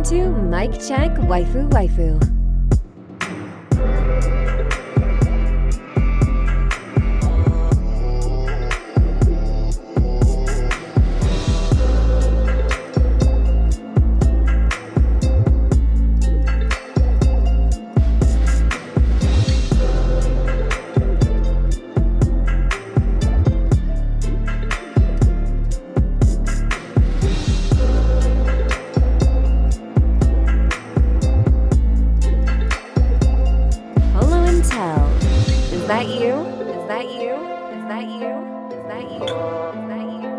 to Mic Check Waifu Waifu. Polow and Telle. Is that you? Is that you? Is that you? Is that you? Is that you?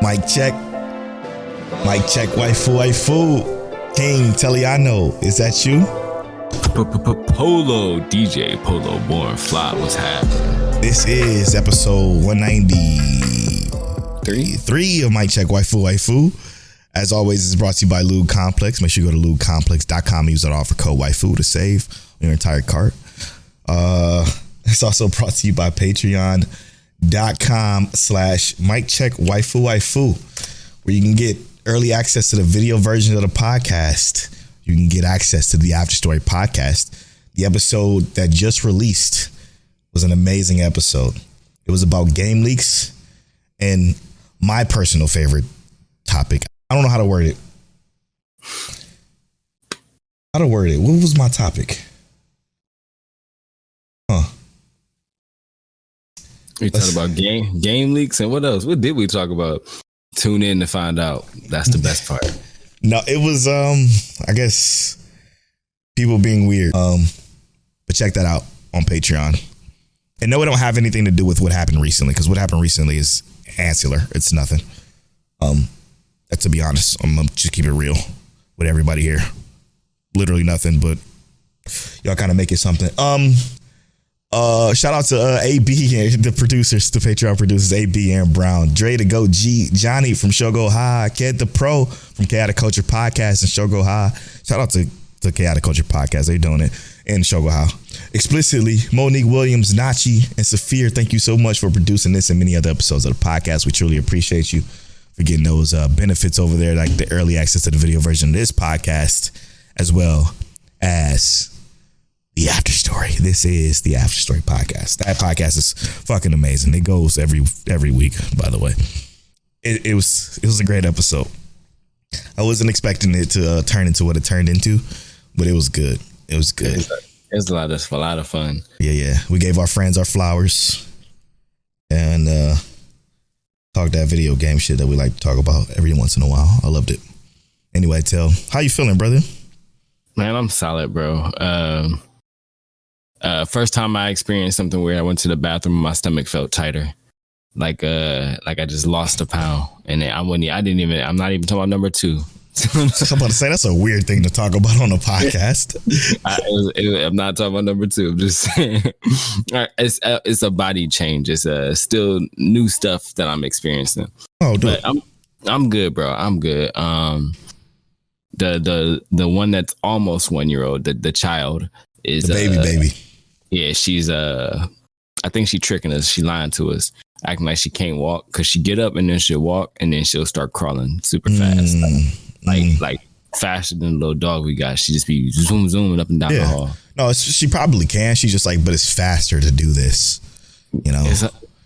Mic check. Mic check, waifu, waifu. King Teliano, is that you? Polow, DJ Polow, born fly, what's happening? This is episode 193 of Mic Check Waifu Waifu. As always, it's brought to you by Lube Complex. Make sure you go to lubecomplex.com and use that offer code waifu to save on your entire cart. It's also brought to you by patreon.com/Mic Check Waifu Waifu, where you can get early access to the video version of the podcast. You can get access to the After Story podcast. The episode that just released was an amazing episode. It was about game leaks and my personal favorite topic. I don't know how to word it. What was my topic? We talked about game leaks and what else? What did we talk about? Tune in to find out. That's the best part. No, it was I guess people being weird. But check that out on Patreon. And no, it don't have anything to do with what happened recently, because what happened recently is ancillary. It's nothing. To be honest, I'm gonna just keep it real with everybody here. Literally nothing, but y'all kind of make it something. Shout out to AB and the producers, the Patreon producers, AB and Brown, Dre the Go G, Johnny from Shogo High, Ked the Pro from Chaotic Culture Podcast and Shogo High. Shout out to the Chaotic Culture Podcast. They're doing it in Shogo High. Explicitly, Monique Williams, Nachi, and Saphir, thank you so much for producing this and many other episodes of the podcast. We truly appreciate you for getting those benefits over there, like the early access to the video version of this podcast, as well as the After Story. This is the After Story podcast. That podcast is fucking amazing. It goes every week, by the way. It was a great episode. I wasn't expecting it to turn into what it turned into, but it was good. It was good. It was a lot of fun. Yeah. We gave our friends our flowers and talked that video game shit that we like to talk about every once in a while. I loved it. Anyway, Tell, how you feeling, brother? Man, I'm solid, bro. First time I experienced something weird, I went to the bathroom and my stomach felt tighter. Like I just lost a pound. And I'm not even talking about number 2. I'm about to say, that's a weird thing to talk about on a podcast. I'm not talking about number 2. I'm just saying. It's a body change. It's still new stuff that I'm experiencing. Oh, dude. But I'm good, bro. I'm good. The one that's almost 1-year-old, the child is the baby. Yeah, she's I think she tricking us. She lying to us, acting like she can't walk, because she get up and then she'll walk and then she'll start crawling super fast, like faster than the little dog we got. She just be zooming up and down the hall. No, she probably can. She's just like, but it's faster to do this. You know,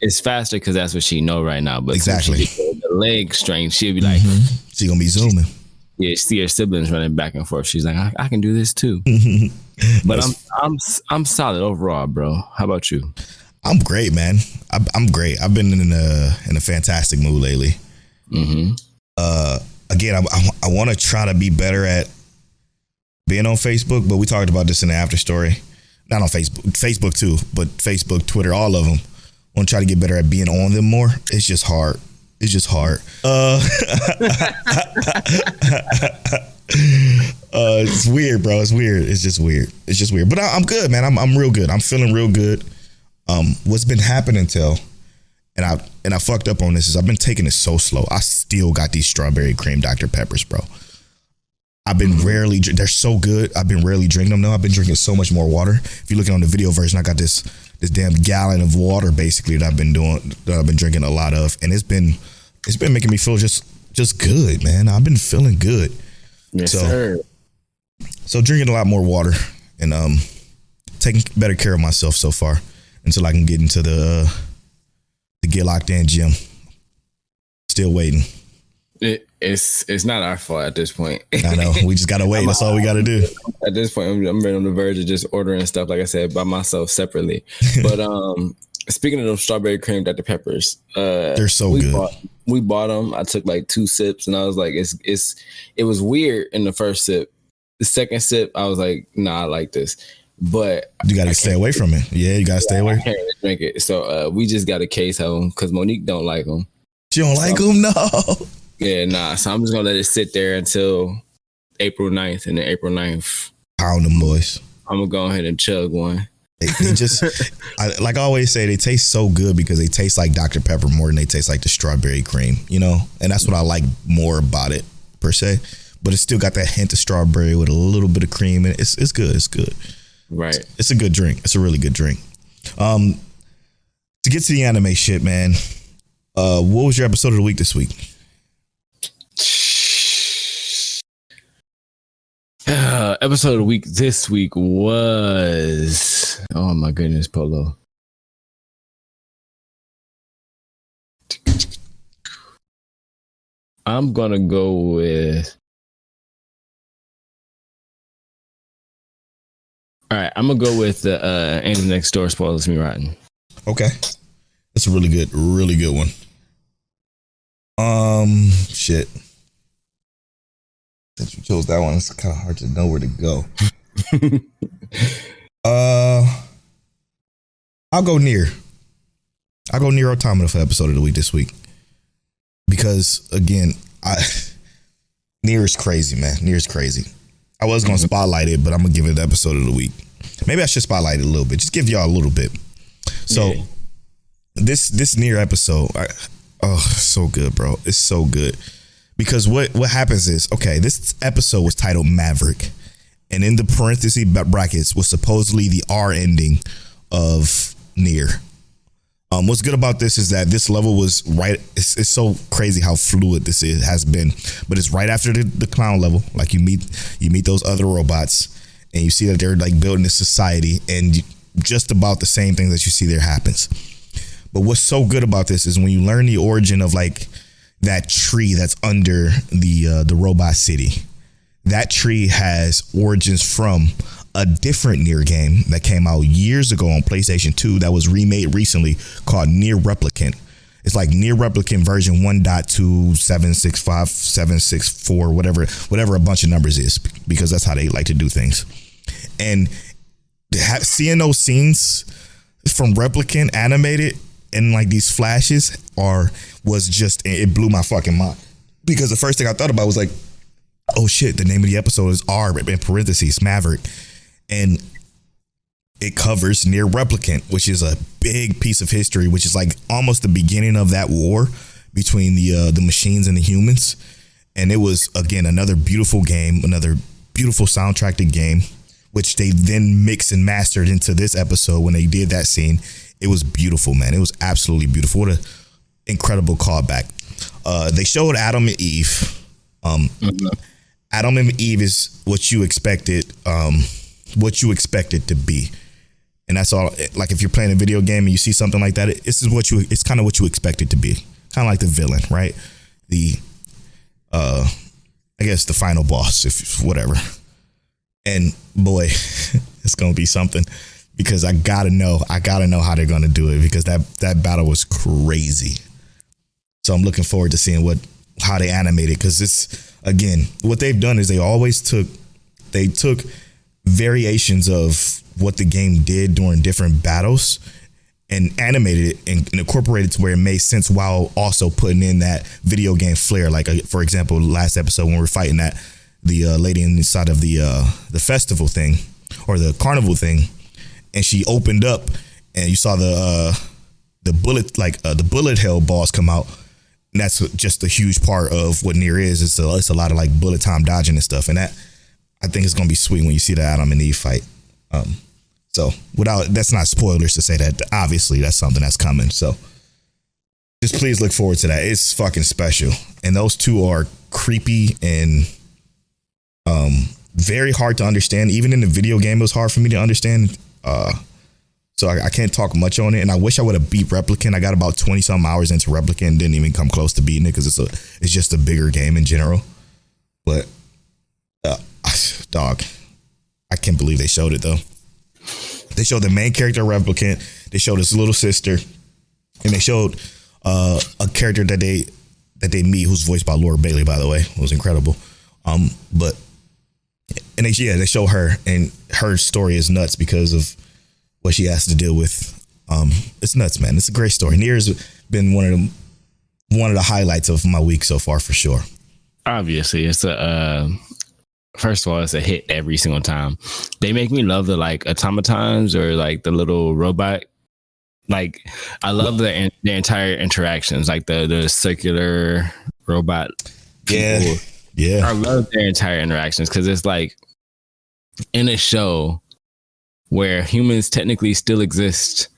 it's faster because that's what she know right now. But exactly, the leg strength, she'll be like, she gonna be zooming. Yeah, see her siblings running back and forth. She's like, I can do this too. But I'm solid overall, bro. How about you? I'm great, man. I'm great. I've been in a fantastic mood lately. Again, I want to try to be better at being on Facebook, but we talked about this in the After Story. Not on Facebook too, but Facebook, Twitter, all of them. I want to try to get better at being on them more. It's just hard. It's weird, bro. It's weird. It's just weird. But I'm good, man. I'm real good. I'm feeling real good. What's been happening, Tell, and I fucked up on this, is I've been taking it so slow. I still got these strawberry cream Dr. Peppers, bro. I've been they're so good. I've been rarely drinking them. No, I've been drinking so much more water. If you're looking on the video version, I got this damn gallon of water basically that I've been drinking a lot of, and it's been making me feel just good, man. I've been feeling good. Yes, So, sir. so drinking a lot more water and taking better care of myself so far until I can get into the Get Locked In gym. Still waiting. It's not our fault at this point. I know. We just gotta wait. That's all we gotta do. At this point, I'm right on the verge of just ordering stuff, like I said, by myself separately. But speaking of those strawberry cream Dr. Peppers, They're so good. We bought them. I took like 2 sips, and I was like, it was weird in the first sip. The second sip, I was like, nah, I like this. But You gotta stay away from it. Yeah, you gotta stay away. I can't really drink it. So we just got a case of them because Monique don't like them. You don't like them? No. Yeah, nah. So I'm just gonna let it sit there until April 9th, and then April 9th, Pound them boys. I'm gonna go ahead and chug one. They just, like I always say, they taste so good because they taste like Dr. Pepper more than they taste like the strawberry cream, you know? And that's what I like more about it, per se. But it's still got that hint of strawberry with a little bit of cream, and it's good. It's good. Right. It's a good drink. It's a really good drink. To get to the anime shit, man, what was your episode of the week this week? Episode of the week this week was, oh my goodness, Polow. I'm gonna go with, all right, I'm gonna go with the Angel Next Door Spoils Me Rotten. Okay. That's a really good one. Shit. Since you chose that one, it's kind of hard to know where to go. I'll go Nier. I'll go Nier Automata for episode of the week this week. Because again, Nier is crazy, man. Nier is crazy. I was gonna spotlight it, but I'm gonna give it the episode of the week. Maybe I should spotlight it a little bit. Just give y'all a little bit. So this Nier episode, so good, bro. It's so good. Because what happens is, okay, this episode was titled Maverick, and in the parenthesis brackets was supposedly the R ending of Nier. What's good about this is that this level was right. It's so crazy how fluid this has been, but it's right after the clown level. Like you meet those other robots, and you see that they're like building this society, and just about the same thing that you see there happens. But what's so good about this is when you learn the origin of like that tree that's under the robot city. That tree has origins from a different Nier game that came out years ago on PlayStation 2 that was remade recently called Nier Replicant. It's like Nier Replicant version 1.2765764 whatever a bunch of numbers is, because that's how they like to do things. And seeing those scenes from Replicant animated and like these flashes it blew my fucking mind, because the first thing I thought about was like, oh shit, the name of the episode is R in parentheses Maverick, and it covers Nier Replicant, which is a big piece of history, which is like almost the beginning of that war between the machines and the humans. And it was, again, another beautiful game, another beautiful soundtracked game, which they then mixed and mastered into this episode when they did that scene. It was beautiful, man. It was absolutely beautiful. What an incredible callback. They showed Adam and Eve. Adam and Eve is what you expected to be. And that's all. Like if you're playing a video game and you see something like that, it's kind of what you expect it to be. Kind of like the villain, right? I guess the final boss, if whatever. And boy, it's going to be something, because I gotta know how they're going to do it, because that battle was crazy. So I'm looking forward to seeing how they animate it, because it's, again, what they've done is they took variations of what the game did during different battles and animated it and incorporated it to where it made sense, while also putting in that video game flair. Like, for example, last episode when we were fighting the lady inside of the festival thing, or the carnival thing, and she opened up and you saw the bullet hell boss come out. And that's just a huge part of what Nier is. It's a lot of like bullet time dodging and stuff. And that, I think it's going to be sweet when you see the Adam and Eve fight. So that's not spoilers to say that. Obviously, that's something that's coming. So just please look forward to that. It's fucking special. And those two are creepy and Very hard to understand. Even in the video game, it was hard for me to understand. So I can't talk much on it. And I wish I would have beat Replicant. I got about 20 some hours into Replicant and didn't even come close to beating it because it's just a bigger game in general. But dog, I can't believe they showed it though. They showed the main character Replicant. They showed his little sister, and they showed a character that they meet who's voiced by Laura Bailey, by the way. It was incredible. They show her, and her story is nuts because of what she has to deal with. It's nuts, man. It's a great story. Nier's been one of the highlights of my week so far, for sure. Obviously, it's first of all, it's a hit every single time. They make me love the like automatons or like the little robot. Like, I love their entire interactions, like the circular robot people. Yeah. I love their entire interactions because it's like in a show where humans technically still exist.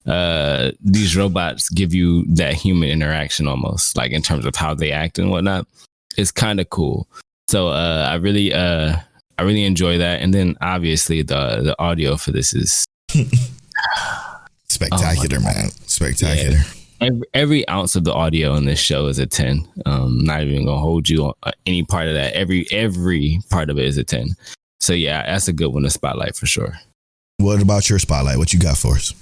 These robots give you that human interaction almost, like in terms of how they act and whatnot. It's kind of cool. So I really enjoy that. And then obviously the audio for this is spectacular, man. Spectacular. Yeah. Every ounce of the audio in this show is a 10. Not even gonna hold you on any part of that. Every part of it is a 10. So yeah, that's a good one to spotlight for sure. What about your spotlight? What you got for us?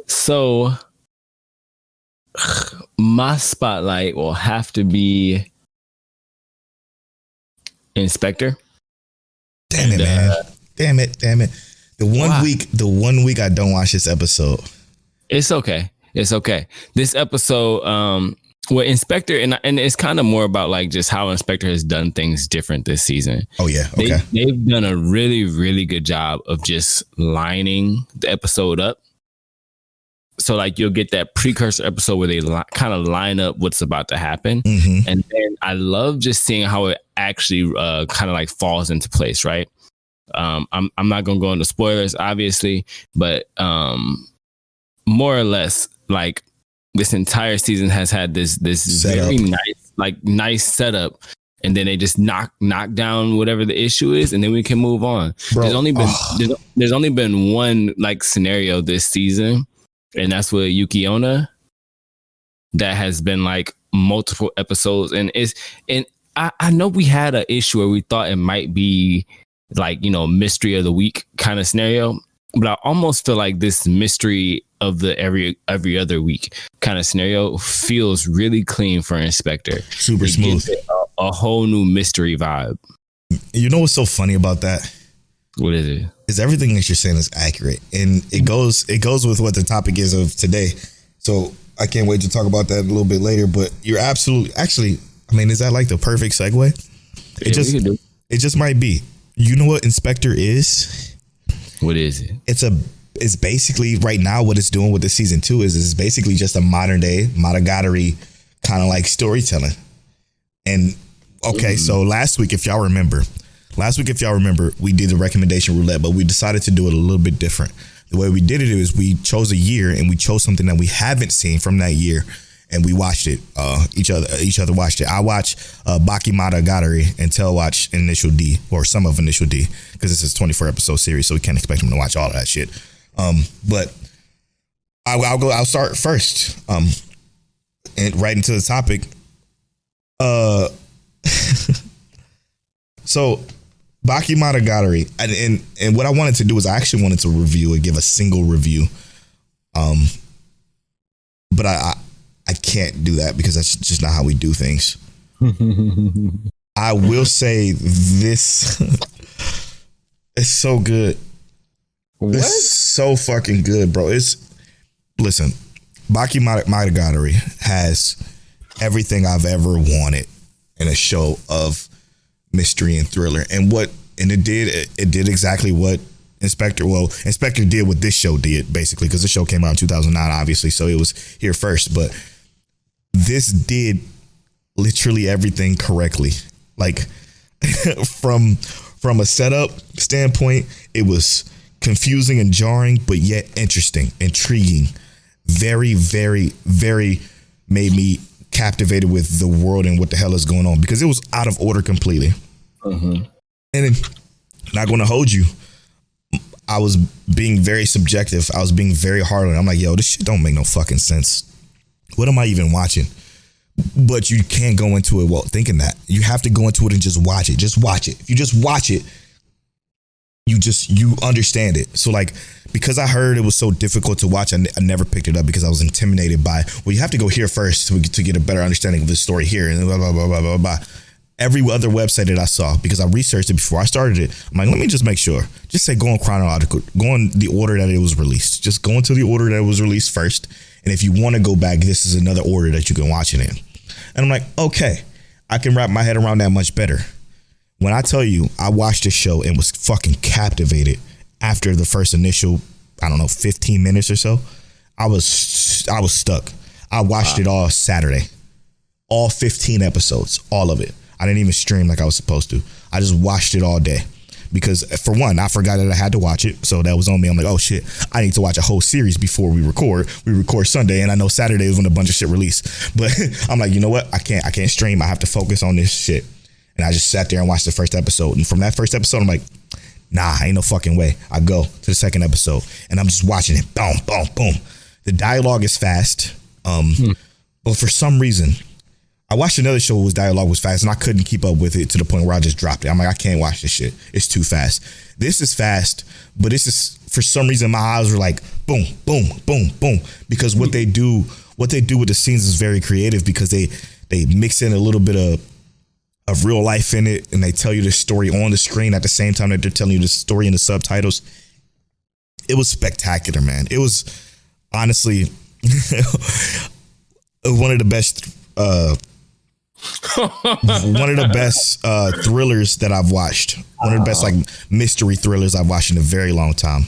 So my spotlight will have to be Inspector. Damn it, man. Damn it. The one week I don't watch this episode. It's okay. This episode, Inspector, and it's kind of more about like just how Inspector has done things different this season. Oh yeah, okay. They've done a really, really good job of just lining the episode up. So like you'll get that precursor episode where they kind of line up what's about to happen, and then I love just seeing how it actually kind of like falls into place. Right. I'm not gonna go into spoilers, obviously, but more or less, like this entire season has had this very nice setup, and then they just knock down whatever the issue is, and then we can move on. Bro, there's only been one like scenario this season, and that's with Yuki Onna. That has been like multiple episodes, and I know we had an issue where we thought it might be like, mystery of the week kind of scenario, but I almost feel like this mystery of the every other week kind of scenario feels really clean for Inspector. Super smooth. A whole new mystery vibe. You know what's so funny about that? What is it? Is everything that you're saying is accurate, and it goes with what the topic is of today. So I can't wait to talk about that a little bit later. But you're absolutely, actually, I mean, is that like the perfect segue? It just might be. You know what Inspector is? What is it? It's basically right now what it's doing with the season 2 is it's basically just a modern day Monogatari kind of like storytelling. And okay, so last week, if y'all remember, we did a recommendation roulette, but we decided to do it a little bit different. The way we did it is we chose a year and we chose something that we haven't seen from that year, and we watched it. Each other watched it. I watched bakemonotgatari, and Telle watched Initial D, or some of Initial D, because this is a 24 episode series, so we can't expect him to watch all of that shit. But I'll start first. And right into the topic. So bakemonotgatari, and what I wanted to do is I actually wanted to review and give a single review. But I can't do that because that's just not how we do things. I will say this. It's so good. What? It's so fucking good, bro. Listen, bakemonotgatari has everything I've ever wanted in a show of mystery and thriller. And it did exactly what Inspector did what this show did, basically, because the show came out in 2009, obviously, so it was here first. But this did literally everything correctly. Like from a setup standpoint, it was confusing and jarring, but yet interesting, intriguing. Very, very, very made me captivated with the world and what the hell is going on, because it was out of order completely. And then, not going to hold you, I was being very subjective. I was being very hard on it. I'm like, yo, this shit don't make no fucking sense. What am I even watching? But you can't go into it thinking that. You have to go into it and just watch it. Just watch it. If you just watch it, you understand it. So like, because I heard it was so difficult to watch, I never picked it up because I was intimidated by, well, you have to go here first to get a better understanding of the story here, and blah, blah, blah, blah, blah, blah. Every other website that I saw, because I researched it before I started it, I'm like, let me just make sure. Just say go in chronological, go in the order that it was released. Just go into the order that it was released first. And if you want to go back, this is another order that you can watch it in. And I'm like, okay, I can wrap my head around that much better. When I tell you, I watched this show and was fucking captivated after the first initial, 15 minutes or so, I was stuck. I watched it all Saturday, all 15 episodes, all of it. I didn't even stream like I was supposed to. I just watched it all day because, for one, I forgot that I had to watch it. So that was on me. I'm like, oh shit, I need to watch a whole series before we record. We record Sunday, and I know Saturday is when a bunch of shit released. But I'm like, you know what? I can't stream. I have to focus on this shit. And I just sat there and watched the first episode. And from that first episode, I'm like, nah, ain't no fucking way. I go to the second episode and I'm just watching it. Boom, boom, boom. The dialogue is fast. But for some reason, I watched another show whose dialogue was fast and I couldn't keep up with it to the point where I just dropped it. I'm like, I can't watch this shit. It's too fast. This is fast, but this is, for some reason, my eyes were like, boom, boom, boom, boom. Because what they do with the scenes is very creative, because they mix in a little bit of real life in it, and they tell you the story on the screen at the same time that they're telling you the story in the subtitles. It was spectacular, man. It was honestly one of the best thrillers that I've watched. One of the best like mystery thrillers I've watched in a very long time,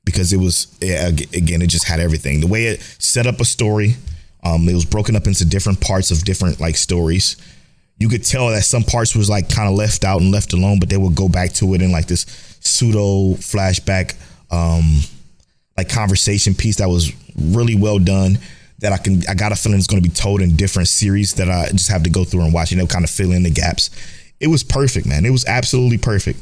because it was, again, it just had everything. The way it set up a story, it was broken up into different parts of different like stories. You could tell that some parts was like kind of left out and left alone, but they would go back to it in like this pseudo flashback, like conversation piece that was really well done, that I got a feeling it's going to be told in different series that I just have to go through and watch, and they'll kind of fill in the gaps. It was perfect, man. It was absolutely perfect.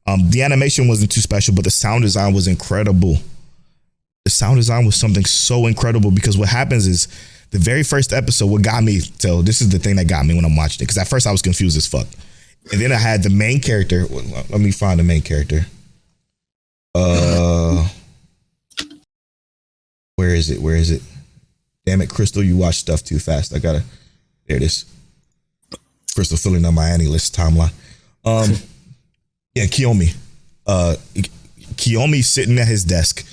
The animation wasn't too special, but the sound design was incredible. The sound design was something so incredible, because what happens is, the very first episode, what got me, so this is the thing that got me when I'm watching it, because at first I was confused as fuck. And then I had the main character. Let me find the main character. Where is it? Damn it, Crystal, you watch stuff too fast. There it is. Crystal filling up my Annie list timeline. Yeah, Kiyomi. Kiyomi sitting at his desk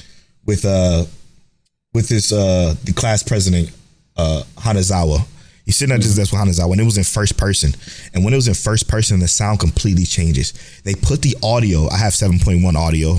with his the class president, Hanazawa. He's sitting at his desk with Hanazawa, and it was in first person. And when it was in first person, the sound completely changes. They put the audio. I have 7.1 audio,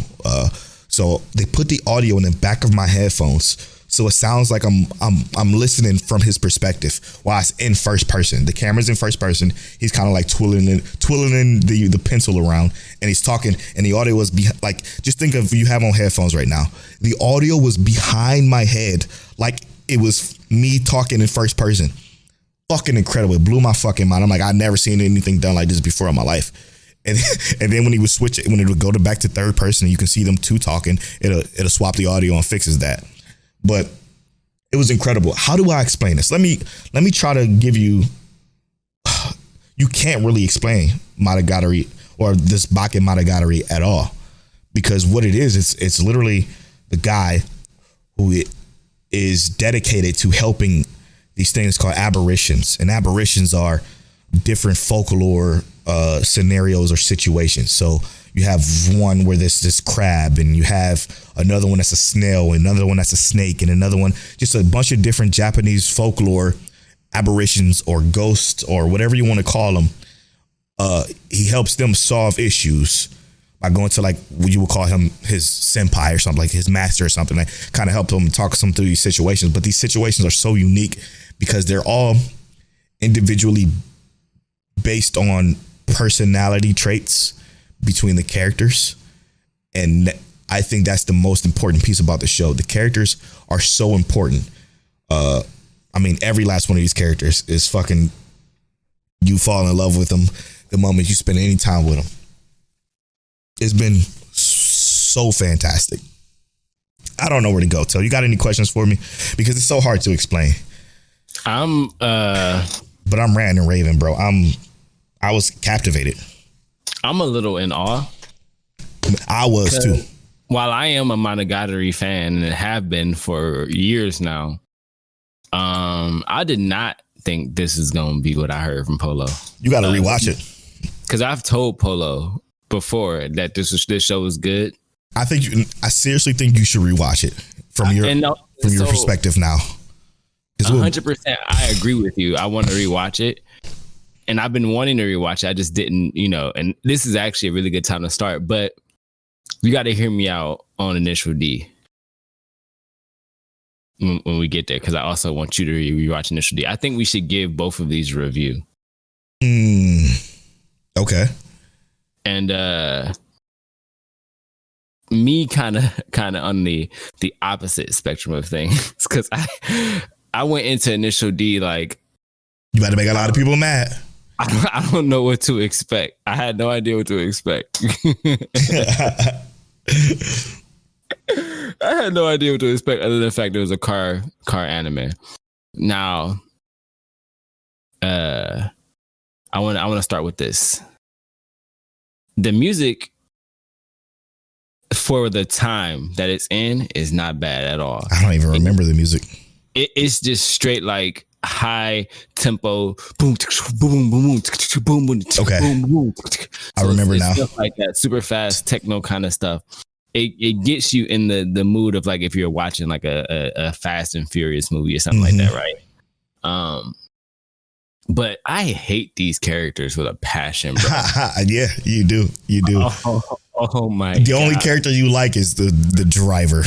so they put the audio in the back of my headphones, so it sounds like I'm listening from his perspective while it's in first person. The camera's in first person. He's kind of like twirling the pencil around, and he's talking, and the audio was like, just think of, you have on headphones right now. The audio was behind my head, like it was me talking in first person. Fucking incredible. It blew my fucking mind. I'm like, I've never seen anything done like this before in my life. And then when he would switch it, when it would go back to third person, you can see them two talking, it'll swap the audio and fixes that. But it was incredible. How do I explain this? Let me try to give you, you can't really explain Monogatari or this bakemonotgatari at all, because what it is, it's literally the guy who is dedicated to helping these things called aberrations. And aberrations are different folklore scenarios or situations. So you have one where there's this crab, and you have another one that's a snail, and another one that's a snake, and another one, just a bunch of different Japanese folklore aberrations or ghosts or whatever you want to call them. He helps them solve issues by going to, like, what you would call him his senpai or something, like his master or something, that kind of help them talk them through these situations. But these situations are so unique because they're all individually based on personality traits between the characters. And I think that's the most important piece about the show. The characters are so important. I mean, every last one of these characters is fucking, you fall in love with them the moment you spend any time with them. It's been so fantastic. I don't know where to go. Tell, you got any questions for me? Because it's so hard to explain. But I'm ranting and raving, bro. I was captivated. I'm a little in awe. I was too. While I am a Monogatari fan and have been for years now, I did not think this is going to be what I heard from Polow. You got to rewatch it. Because I've told Polow before that this show was good. I seriously think you should rewatch it from your perspective now. 100%, I agree with you. I want to rewatch it, and I've been wanting to rewatch it. I just didn't, and this is actually a really good time to start. But you got to hear me out on Initial D when we get there, because I also want you to rewatch Initial D. I think we should give both of these a review. Okay. And me kind of on the opposite spectrum of things, because I went into Initial D like, you about to make a lot of people mad. I don't know what to expect. I had no idea what to expect. I had no idea what to expect other than the fact there was a car anime. Now, I want to start with this. The music for the time that it's in is not bad at all. I don't even remember the music. It's just straight like high tempo, boom, boom, boom, boom, boom, boom. Okay, boom, boom. I remember now. Stuff like that, super fast techno kind of stuff. It gets you in the mood of like if you're watching like a Fast and Furious movie or something like that, right? But I hate these characters with a passion, bro. Yeah, you do. Oh my God. The only character you like is the driver.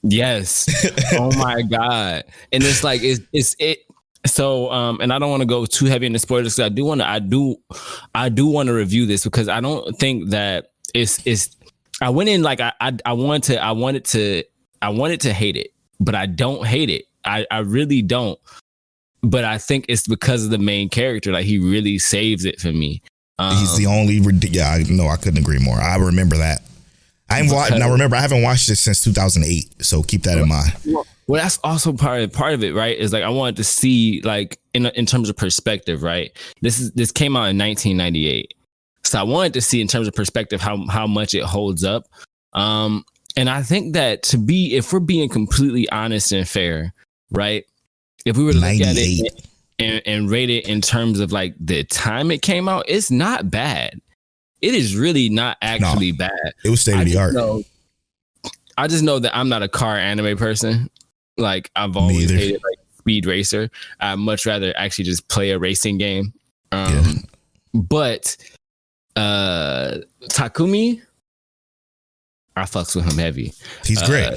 Yes. Oh my God. And it's like it. So and I don't want to go too heavy in the spoilers, because I do want to review this, because I don't think that it's I went in like I wanted to hate it, but I don't hate it. I really don't. But I think it's because of the main character. Like, he really saves it for me. He's the only. Yeah, no, I couldn't agree more. I remember that. I haven't watched this since 2008. So keep that in mind. Well, that's also part of it, right? Is like I wanted to see, like, in terms of perspective, right? This came out in 1998, so I wanted to see in terms of perspective how much it holds up. And I think that if we're being completely honest and fair, right? If we were to look at it and rate it in terms of like the time it came out, it's not bad. It is really not actually bad. It was state of the art. I just know that I'm not a car anime person. Like, I've always hated like Speed Racer. I'd much rather actually just play a racing game. But Takumi, I fucks with him heavy. He's great.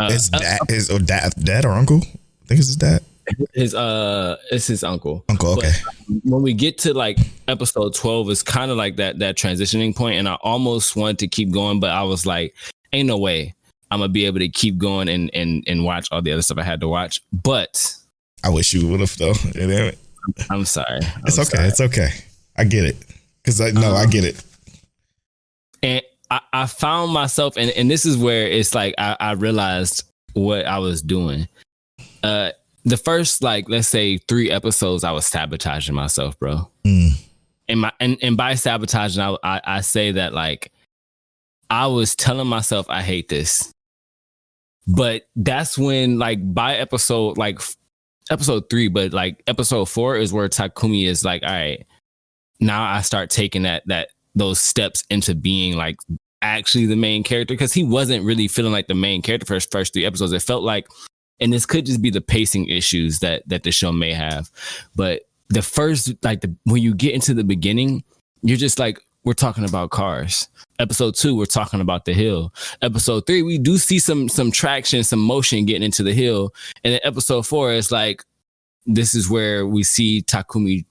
His dad or uncle? I think it's his dad. It's his uncle. Okay. But when we get to like episode 12, it's kind of like that transitioning point, and I almost wanted to keep going, but I was like, ain't no way I'm gonna be able to keep going and watch all the other stuff I had to watch. But I wish you would have, though. I'm sorry. It's okay. It's okay. I get it. Because I get it. And I found myself, and this is where it's like I realized what I was doing. The first, like, let's say 3 episodes, I was sabotaging myself, bro. And by sabotaging, I say that, like, I was telling myself I hate this. But that's when, like, by episode 3, but like episode 4 is where Takumi is like, all right, now I start taking those steps into being like actually the main character, because he wasn't really feeling like the main character for his first 3 episodes. It felt like, and this could just be the pacing issues that the show may have, but the first, like, when you get into the beginning, you're just like, we're talking about cars. Episode 2, we're talking about the hill. Episode 3, we do see some traction, some motion getting into the hill. And then episode 4 is like, this is where we see Takumi,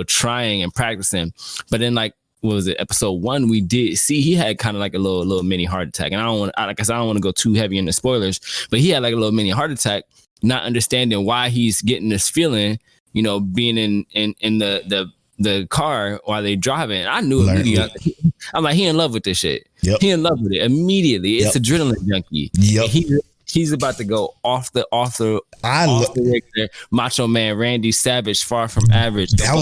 trying and practicing. But then, like, what was it? Episode 1, we did see he had kind of like a little mini heart attack. And I don't want to go too heavy into spoilers, but he had like a little mini heart attack. not understanding why he's getting this feeling, being in the car while they driving. I knew immediately. I'm like, he in love with this shit. Yep. He in love with it immediately. It's adrenaline junkie. Yep. He's about to go off the Richter. Macho Man Randy Savage, far from average. That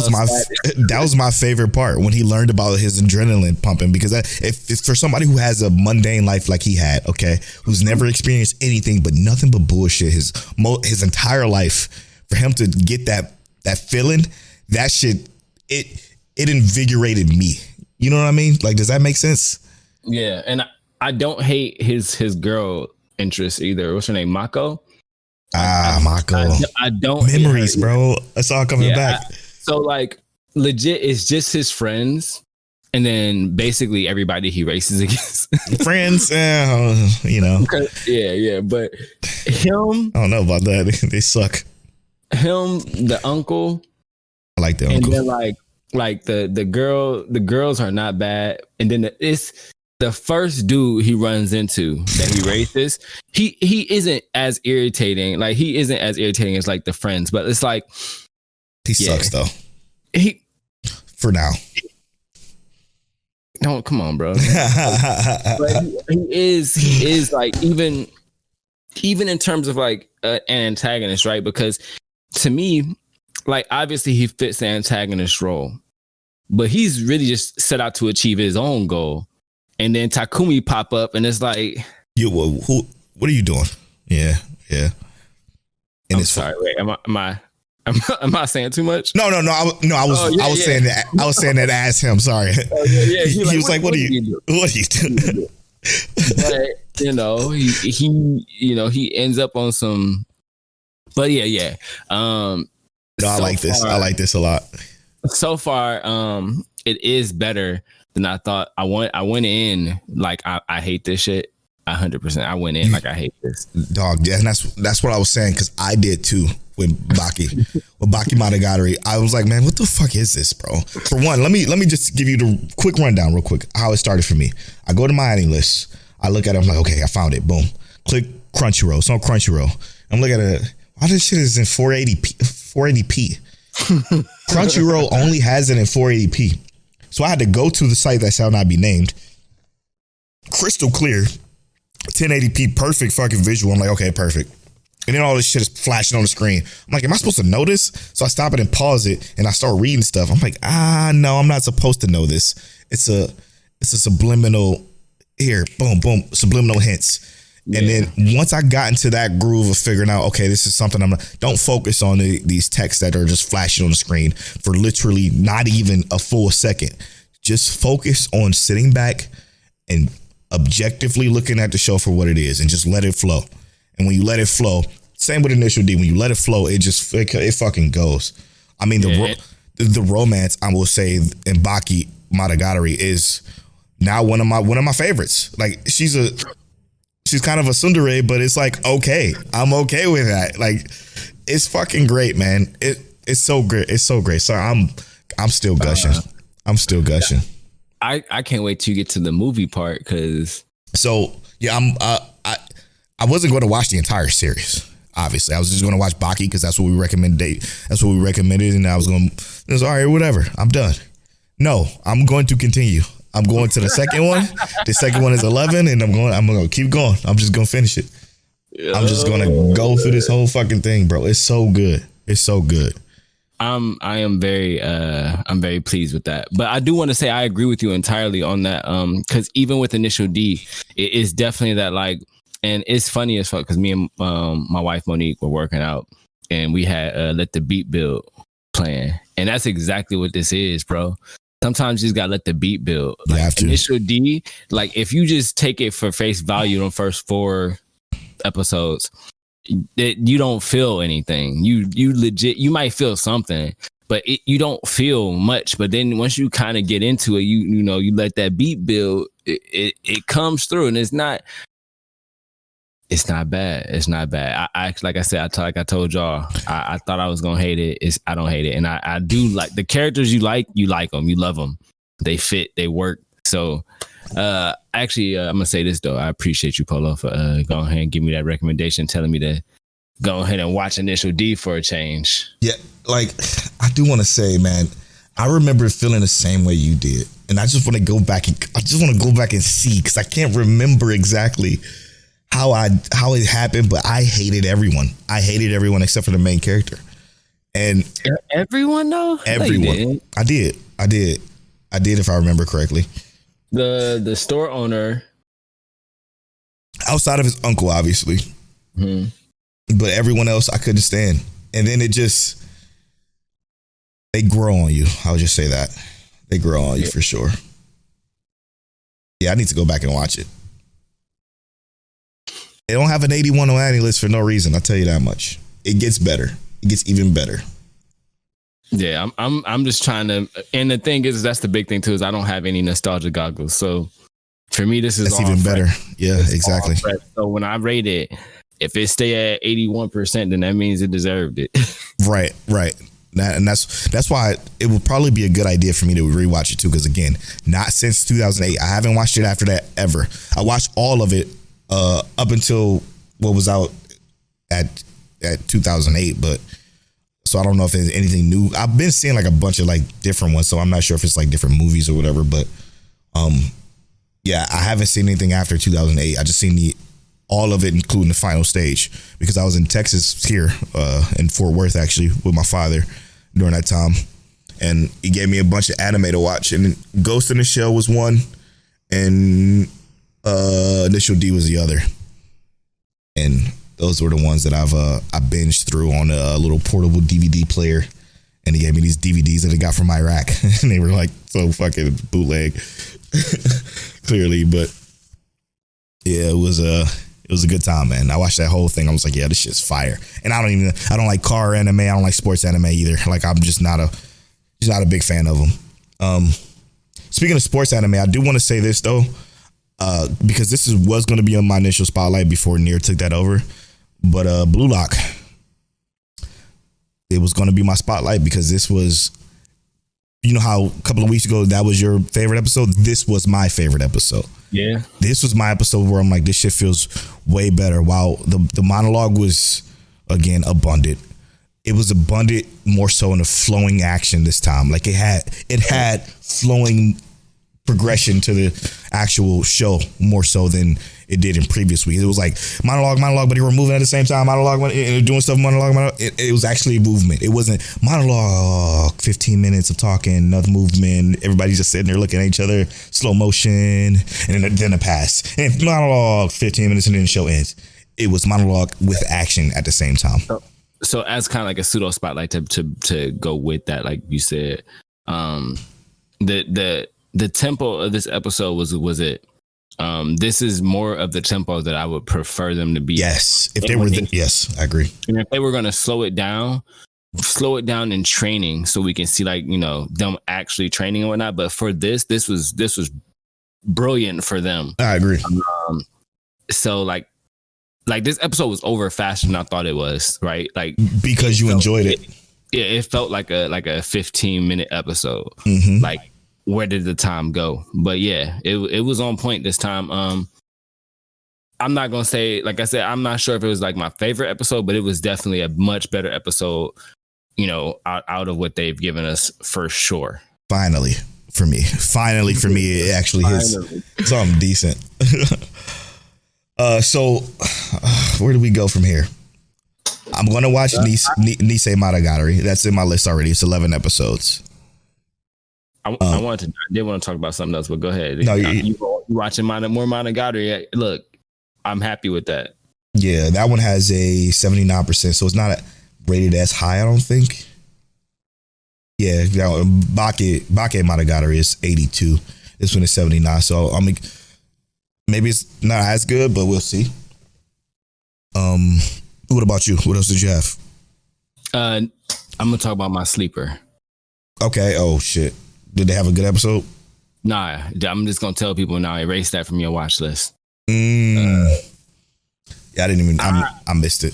was my favorite part when he learned about his adrenaline pumping, because if it's for somebody who has a mundane life like he had, okay, who's never experienced anything but nothing but bullshit his entire life, for him to get that feeling, that shit, it invigorated me. You know what I mean? Like, does that make sense? Yeah, and I don't hate his girl interest either. What's her name? Mako. Mako. I don't. Memories, bro. It's all coming back. So like, legit, it's just his friends, and then basically everybody he races against. Friends, Yeah, but him. I don't know about that. They suck. Him, the uncle. I like the uncle. And then like the girls are not bad, and then it's the first dude he runs into that he races. He isn't as irritating. Like, he isn't as irritating as like the friends, but it's like he sucks though. For now. No, come on, bro. But he is like, even in terms of like an antagonist, right? Because to me, like, obviously he fits the antagonist role, but he's really just set out to achieve his own goal. And then Takumi pop up, and it's like, what are you doing? Yeah. And I'm sorry. Wait, am I saying too much? No. I was saying that. I was saying that as him. Sorry. He was like, "What are you doing?" But he ends up on some. But yeah. No, I like this. I like this a lot. So far, it is better than I thought. I went in like I hate this shit. 100%. I went in like I hate this. Dog, yeah, and that's what I was saying, because I did too with Baki. With bakemonotgatari. I was like, man, what the fuck is this, bro? For one, let me just give you the quick rundown real quick how it started for me. I go to my adding list. I look at it. I'm like, okay, I found it. Boom. Click Crunchyroll. It's on Crunchyroll. I'm looking at it. Why this shit is in 480p? Crunchyroll only has it in 480p. So I had to go to the site that shall not be named. Crystal clear, 1080p, perfect fucking visual. I'm like, okay, perfect. And then all this shit is flashing on the screen. I'm like, am I supposed to know this? So I stop it and pause it, and I start reading stuff. I'm like, no, I'm not supposed to know this. It's a subliminal, here, boom, boom, subliminal hints. Yeah. And then once I got into that groove of figuring out, okay, this is something don't focus on these texts that are just flashing on the screen for literally not even a full second. Just focus on sitting back and objectively looking at the show for what it is, and just let it flow. And when you let it flow, same with Initial D, when you let it flow, it fucking goes. I mean, the romance, I will say, in bakemonotgatari is now one of my favorites. Like, she's kind of a tsundere, but it's like, okay, I'm okay with that. Like, it's fucking great, man. It's so great. It's so great. So I'm still gushing. I'm still gushing. I can't wait to get to the movie part, because. So yeah, I wasn't going to watch the entire series. Obviously, I was just going to watch Baki because that's what we recommended. That's what we recommended, and I was going. It was all right, whatever. I'm done. No, I'm going to continue. I'm going to the second one. The second one is 11, and I'm going to keep going. I'm just going to finish it. I'm just going to go through this whole fucking thing, bro. It's so good. It's so good. I'm very pleased with that. But I do want to say I agree with you entirely on that. Because even with Initial D, it is definitely that, like, and it's funny as fuck, because me and my wife Monique were working out, and we had Let the Beat Build playing, and that's exactly what this is, bro. Sometimes you just gotta let the beat build. Like, you have to. Initial D, like, if you just take it for face value on first 4 episodes, you don't feel anything. You legit, you might feel something, but you don't feel much. But then once you kind of get into it, you let that beat build. It comes through, and it's not bad. It's not bad. I like I said, like I told y'all, I thought I was gonna hate it. I don't hate it, and I do like the characters. You like them. You love them. They fit. They work. So, actually, I'm gonna say this though. I appreciate you, Polow, for going ahead and giving me that recommendation, telling me to go ahead and watch Initial D for a change. Yeah, like I do want to say, man, I remember feeling the same way you did, and I just want to go back and see because I can't remember exactly how it happened, but I hated everyone. I hated everyone except for the main character, and everyone though. Everyone, I did. If I remember correctly, the store owner, outside of his uncle, obviously, but everyone else I couldn't stand, and then they grow on you. I'll just say that. They grow on you for sure. Yeah, I need to go back and watch it. They don't have an 81 on Annie list for no reason. I'll tell you that much. It gets better. It gets even better. Yeah, I'm just trying to, and the thing is, that's the big thing too, is I don't have any nostalgia goggles. So for me, this is that's even better. Yeah, it's exactly. So when I rate it, if it stay at 81%, then that means it deserved it. Right. And that's why it would probably be a good idea for me to rewatch it too. Because again, not since 2008. I haven't watched it after that ever. I watched all of it up until what was out at 2008. But so I don't know if there's anything new. I've been seeing like a bunch of like different ones, so I'm not sure if it's like different movies or whatever. But yeah, I haven't seen anything after 2008. I just seen all of it, including the final stage, because I was in Texas here in Fort Worth actually with my father during that time, and he gave me a bunch of anime to watch, and Ghost in the Shell was one, and Initial D was the other, and those were the ones that I binged through on a little portable DVD player, and he gave me these DVDs that he got from Iraq, and they were like so fucking bootleg, clearly, but yeah, it was a good time, man. I watched that whole thing. I was like, yeah, this shit's fire. And I don't like car anime. I don't like sports anime either. Like, I'm just not a big fan of them. Speaking of sports anime, I do want to say this though, because this was going to be on my initial spotlight before Nier took that over. But Blue Lock, it was going to be my spotlight because this was, you know how a couple of weeks ago that was your favorite episode? This was my favorite episode. Yeah. This was my episode where I'm like, this shit feels way better. While the monologue was, again, abundant. It was abundant more so in the flowing action this time. Like it had flowing progression to the actual show more so than it did in previous weeks. It was like monologue, but they were moving at the same time. Monologue, doing stuff, monologue. It was actually movement. It wasn't monologue, 15 minutes of talking, nothing movement. Everybody's just sitting there looking at each other, slow motion, and then a pass. And monologue, 15 minutes, and then the show ends. It was monologue with action at the same time. So as kind of like a pseudo spotlight to go with that, like you said, the tempo of this episode was it. This is more of the tempo that I would prefer them to be. Yes, if they were, yes, I agree. And if they were going to slow it down in training, so we can see like them actually training and whatnot. But for this was brilliant for them. I agree. So like this episode was over faster than I thought it was. Right, like because you enjoyed it. Yeah, it felt like a 15-minute episode. Mm-hmm. Like, where did the time go? But yeah, it was on point this time. I'm not gonna say, like I said, I'm not sure if it was like my favorite episode, but it was definitely a much better episode, out of what they've given us for sure. Finally for me, it actually hits something decent. So where do we go from here? I'm gonna watch Nisei Monogatari. That's in my list already. It's 11 episodes. I did want to talk about something else, but go ahead. No, you watching more Monogatari. Look, I'm happy with that. Yeah, that one has a 79%, so it's not rated as high, I don't think. Yeah, Bake Monogatari is 82. This one is 79, so I mean, maybe it's not as good, but we'll see. What about you? What else did you have? I'm gonna talk about my sleeper. Okay. Oh shit. Did they have a good episode? Nah, I'm just gonna tell people now. Erase that from your watch list. Yeah, I didn't even. I missed it.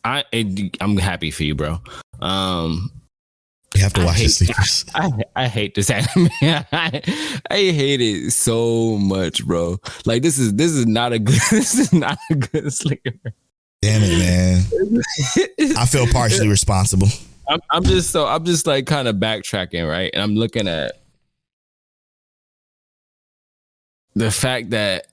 I'm happy for you, bro. You have to watch the sleepers. I hate this anime. I hate it so much, bro. Like this is not a good sleeper. Damn it, man. I feel partially responsible. I'm just like kind of backtracking, right? And I'm looking at the fact that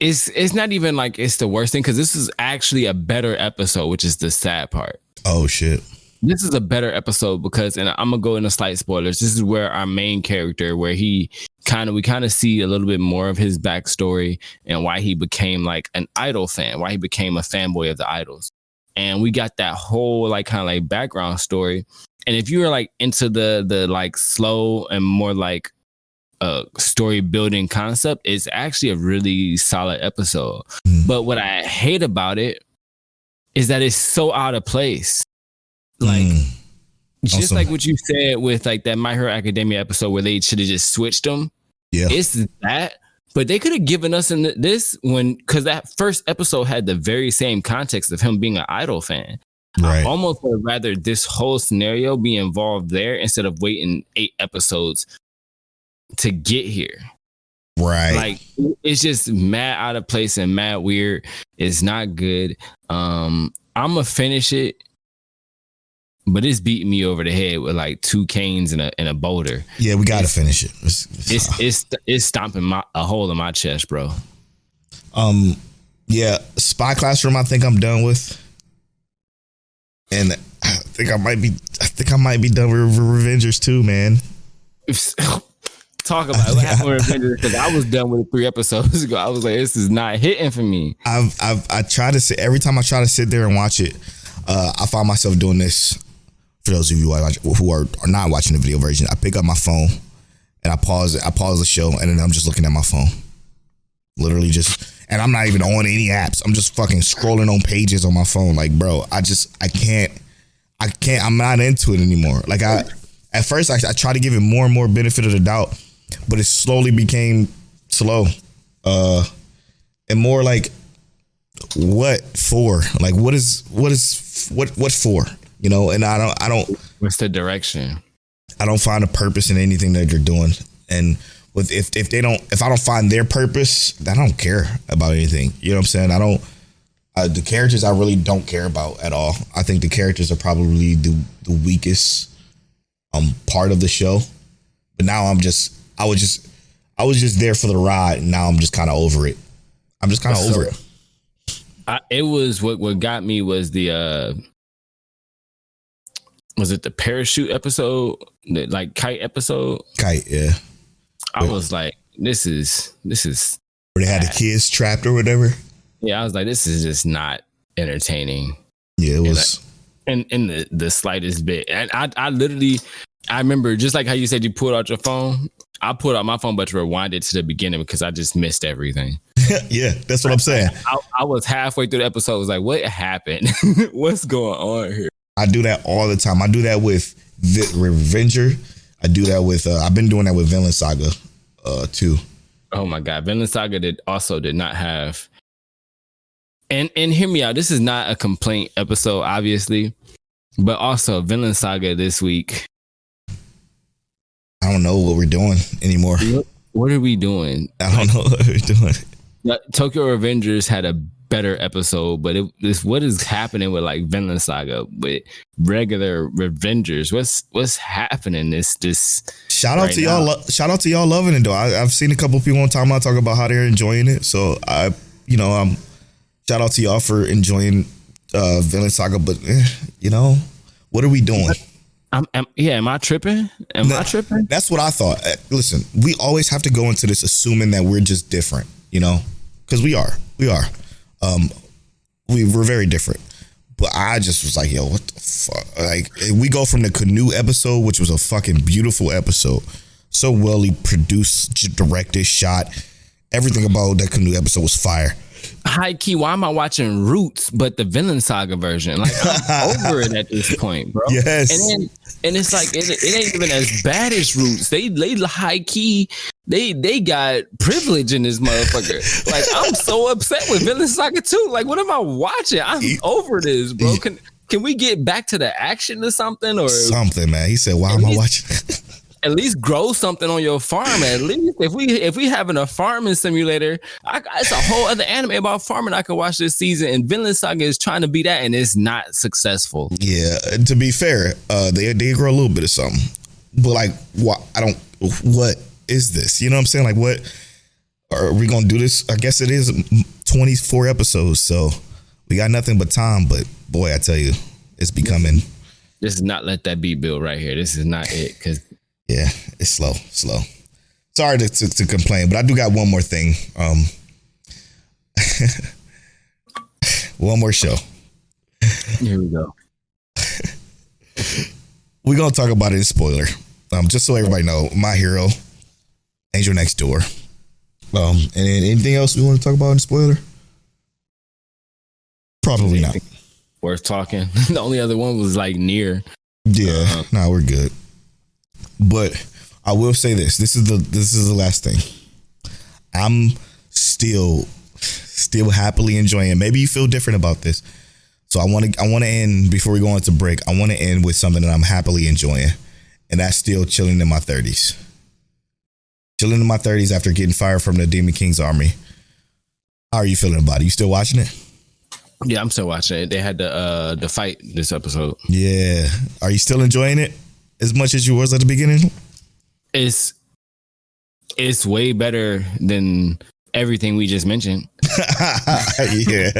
it's not even like it's the worst thing, because this is actually a better episode, which is the sad part. Oh shit. This is a better episode because, and I'm gonna go into slight spoilers. This is where our main character, where we kind of see a little bit more of his backstory and why he became like an Idol fan, why he became a fanboy of the Idols. And we got that whole like kind of like background story. And if you were like into the like slow and more like story building concept, it's actually a really solid episode. But what I hate about it is that it's so out of place. Like just awesome. Like what you said with like that My Hero Academia episode where they should have just switched them. Yeah, it's that. But they could have given us in this one, because that first episode had the very same context of him being an Idol fan. Right. I almost would rather this whole scenario be involved there instead of waiting 8 episodes to get here. Right. Like it's just mad out of place and mad weird. It's not good. I'm gonna finish it, but it's beating me over the head with like 2 canes and a boulder. Yeah, we gotta finish it. It's stomping a hole in my chest, bro. Yeah, Spy Classroom I think I'm done with. And I think I might be done with Revengers too, man. Talk about what happened with Revengers, because I was done with it 3 episodes ago. I was like, this is not hitting for me. I try to sit every time I try to sit there and watch it, I find myself doing this. For those of you who are not watching the video version, I pick up my phone and I pause the show, and then I'm just looking at my phone. Literally just, and I'm not even on any apps. I'm just fucking scrolling on pages on my phone. Like, bro, I can't, I'm not into it anymore. Like at first I try to give it more and more benefit of the doubt, but it slowly became slow. And more like, what for? Like, what for? You know, and I don't. What's the direction? I don't find a purpose in anything that they're doing. And if I don't find their purpose, then I don't care about anything. You know what I'm saying? I don't. The characters I really don't care about at all. I think the characters are probably the weakest part of the show. But now I was just there for the ride, and now I'm just kind of over it. I'm just kind of over it. It was what got me was the. Was it the parachute episode? The like kite episode? Kite, yeah. I was like, this is where they had the kids trapped or whatever. Yeah, I was like, this is just not entertaining. Yeah, it was. In the slightest bit. And I remember, just like how you said you pulled out your phone, I pulled out my phone but to rewind it to the beginning because I just missed everything. Yeah, that's what I'm saying. I was halfway through the episode. I was like, what happened? What's going on here? I do that all the time. I do that with Revenger. I do that with, I've been doing that with Villain Saga too. Oh my God. Villain Saga did not have, and hear me out. This is not a complaint episode, obviously, but also Villain Saga this week. I don't know what we're doing anymore. What are we doing? I don't know what we're doing. Tokyo Revengers had a better episode, but it's what is happening with like Vinland Saga with regular Revengers. What's happening? This shout out to y'all. Shout out to y'all loving it though. I've seen a couple people on time talk about how they're enjoying it. So shout out to y'all for enjoying Vinland Saga. But what are we doing? Am I tripping? Am I tripping? That's what I thought. Listen, we always have to go into this assuming that we're just different, because we are. We're very different. But I just was like, yo, what the fuck? Like, we go from the canoe episode, which was a fucking beautiful episode, so well produced, directed, shot. Everything about that canoe episode was fire. High key, why am I watching Roots but the Vinland Saga version? Like, I'm over it at this point, bro. Yes. And it's like it ain't even as bad as Roots. They high key. They got privilege in this motherfucker. Like, I'm so upset with Vinland Saga too. Like, what am I watching? I'm over this, bro. Can we get back to the action or something? Or something, man. He said, why am I watching? at least grow something on your farm. At least if we having a farming simulator, it's a whole other anime about farming I could watch this season. And Vinland Saga is trying to be that, and it's not successful. Yeah, to be fair, they grow a little bit of something, but like, what? What is this? You know what I'm saying? Like, what are we gonna do this? I guess it is 24 episodes, so we got nothing but time. But boy, I tell you, it's becoming. This is not Let That Be Bill right here. This is not it, because. Yeah, it's slow. Sorry to complain, but I do got one more thing. One more show. Here we go. We're gonna talk about it in spoiler. Just so everybody know, My Hero, Angel Next Door. And anything else we want to talk about in spoiler? Probably not. Worth talking. The only other one was like Near. Yeah, we're good. But I will say this. This is the last thing. I'm still happily enjoying it. Maybe you feel different about this. So I want to end, before we go into break, I want to end with something that I'm happily enjoying. And that's still chilling in my 30s. Chilling in my 30s after getting fired from the Demon King's army. How are you feeling about it? You still watching it? Yeah, I'm still watching it. They had the fight this episode. Yeah. Are you still enjoying it as much as you was at the beginning? It's way better than everything we just mentioned. Yeah.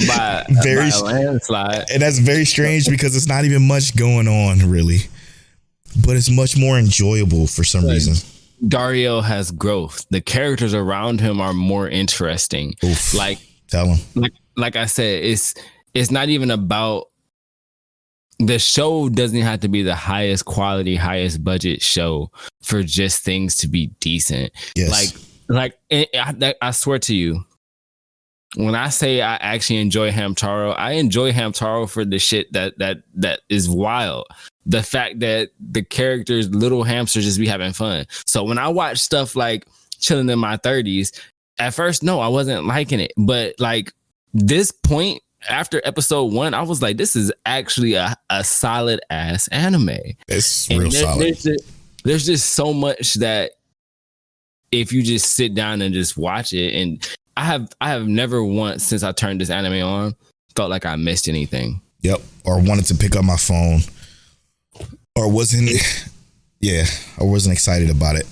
by a landslide. And that's very strange because it's not even much going on, really. But it's much more enjoyable for some reason. Dario has growth. The characters around him are more interesting. Oof. Like, tell him. Like I said, it's not even about. The show doesn't have to be the highest quality, highest budget show for just things to be decent. Yes. I swear to you, when I say I actually enjoy Hamtaro, I enjoy Hamtaro for the shit that is wild. The fact that the characters, little hamsters, just be having fun. So when I watch stuff like Chilling in My 30s, at first, no, I wasn't liking it. But like this point, after episode 1, I was like, this is actually a solid ass anime. It's real solid. There's just so much that if you just sit down and just watch it, and I have never once since I turned this anime on felt like I missed anything. Yep. Or wanted to pick up my phone, or wasn't excited about it.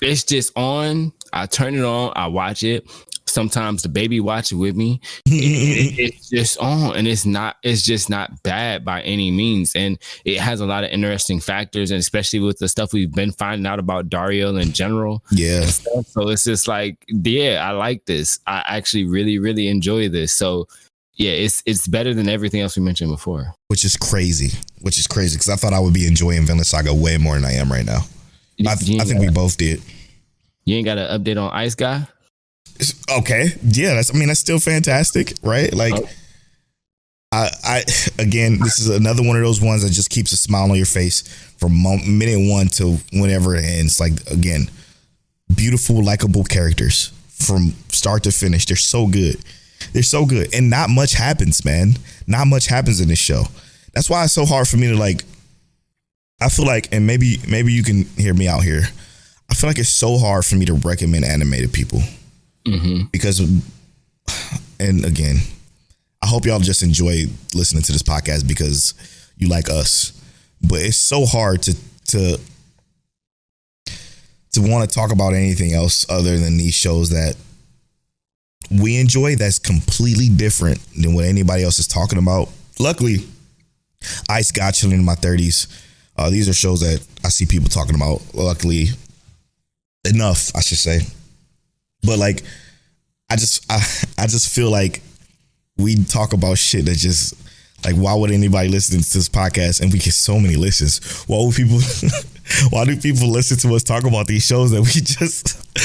It's just on. I turn it on. I watch it. Sometimes the baby watch it with me. It's just on, and it's just not bad by any means. And it has a lot of interesting factors, and especially with the stuff we've been finding out about Dario in general. Yeah. So it's just like, yeah, I like this. I actually really, really enjoy this. So yeah, it's better than everything else we mentioned before. Which is crazy because I thought I would be enjoying Vinland Saga way more than I am right now. I think we both did. You ain't got an update on Ice Guy? Okay. Yeah, that's still fantastic, right? Like, I again, this is another one of those ones that just keeps a smile on your face from minute 1 to whenever it ends. Like, again, beautiful, likable characters from start to finish. They're so good. And not much happens, man. Not much happens in this show. That's why it's so hard for me to like. I feel like, and maybe you can hear me out here. I feel like it's so hard for me to recommend anime to people. Mm-hmm. Because, and again, I hope y'all just enjoy listening to this podcast because you like us. But it's so hard to want to talk about anything else other than these shows that we enjoy that's completely different than what anybody else is talking about. Luckily, Ice got Chilling in My 30s. These are shows that I see people talking about. Luckily, enough, I should say. But like, I just feel like we talk about shit that just like, why would anybody listen to this podcast and we get so many listens? Why do people listen to us talk about these shows that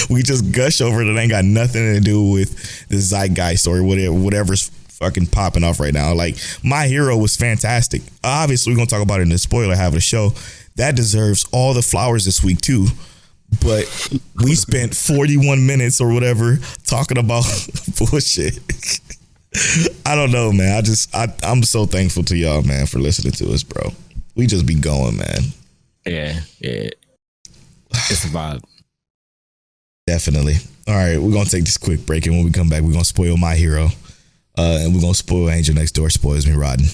we just gush over that ain't got nothing to do with the zeitgeist or whatever's fucking popping off right now? Like, My Hero was fantastic. Obviously, we're gonna talk about it in the spoiler half of the show. That deserves all the flowers this week too. But we spent 41 minutes or whatever talking about bullshit. I don't know, man. I'm so thankful to y'all, man, for listening to us, bro. We just be going, man. Yeah. It's a vibe. Definitely. All right, we're gonna take this quick break, and when we come back, we're gonna spoil my hero, and we're gonna spoil Angel Next Door spoils me rotten.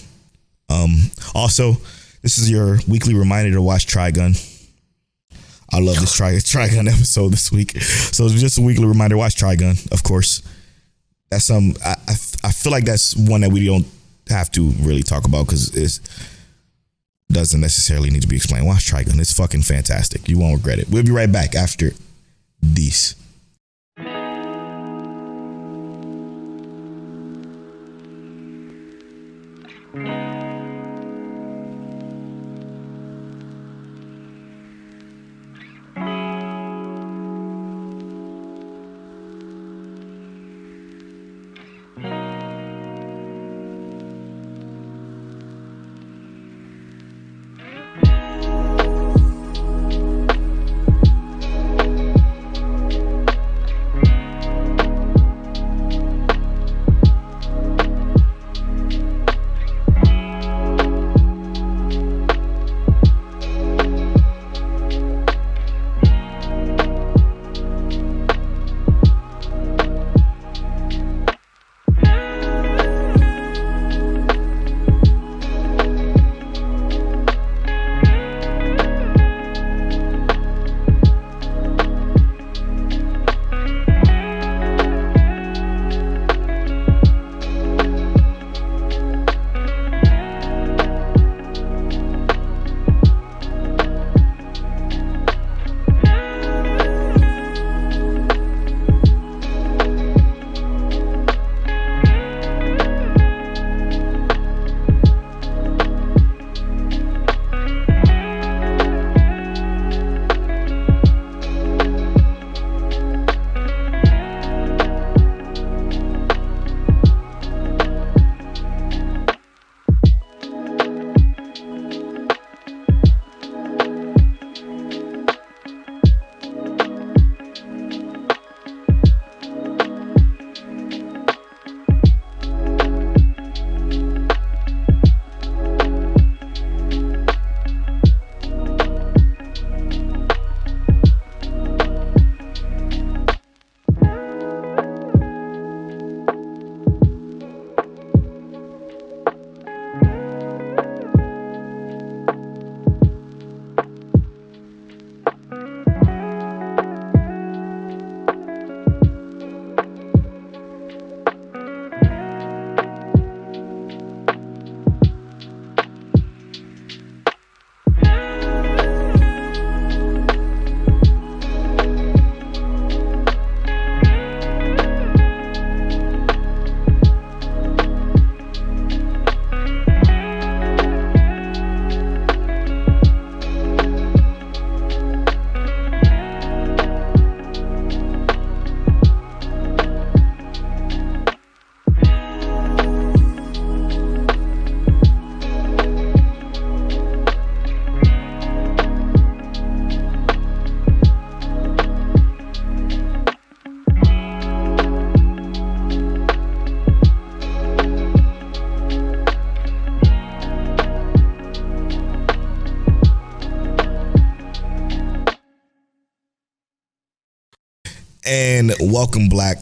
Also, this is your weekly reminder to watch Trigun. I love this Trigun episode this week. So it's just a weekly reminder to watch Trigun, of course. That's I feel like that's one that we don't have to really talk about because it doesn't necessarily need to be explained. Watch Trigun. It's fucking fantastic. You won't regret it. We'll be right back after these. And welcome back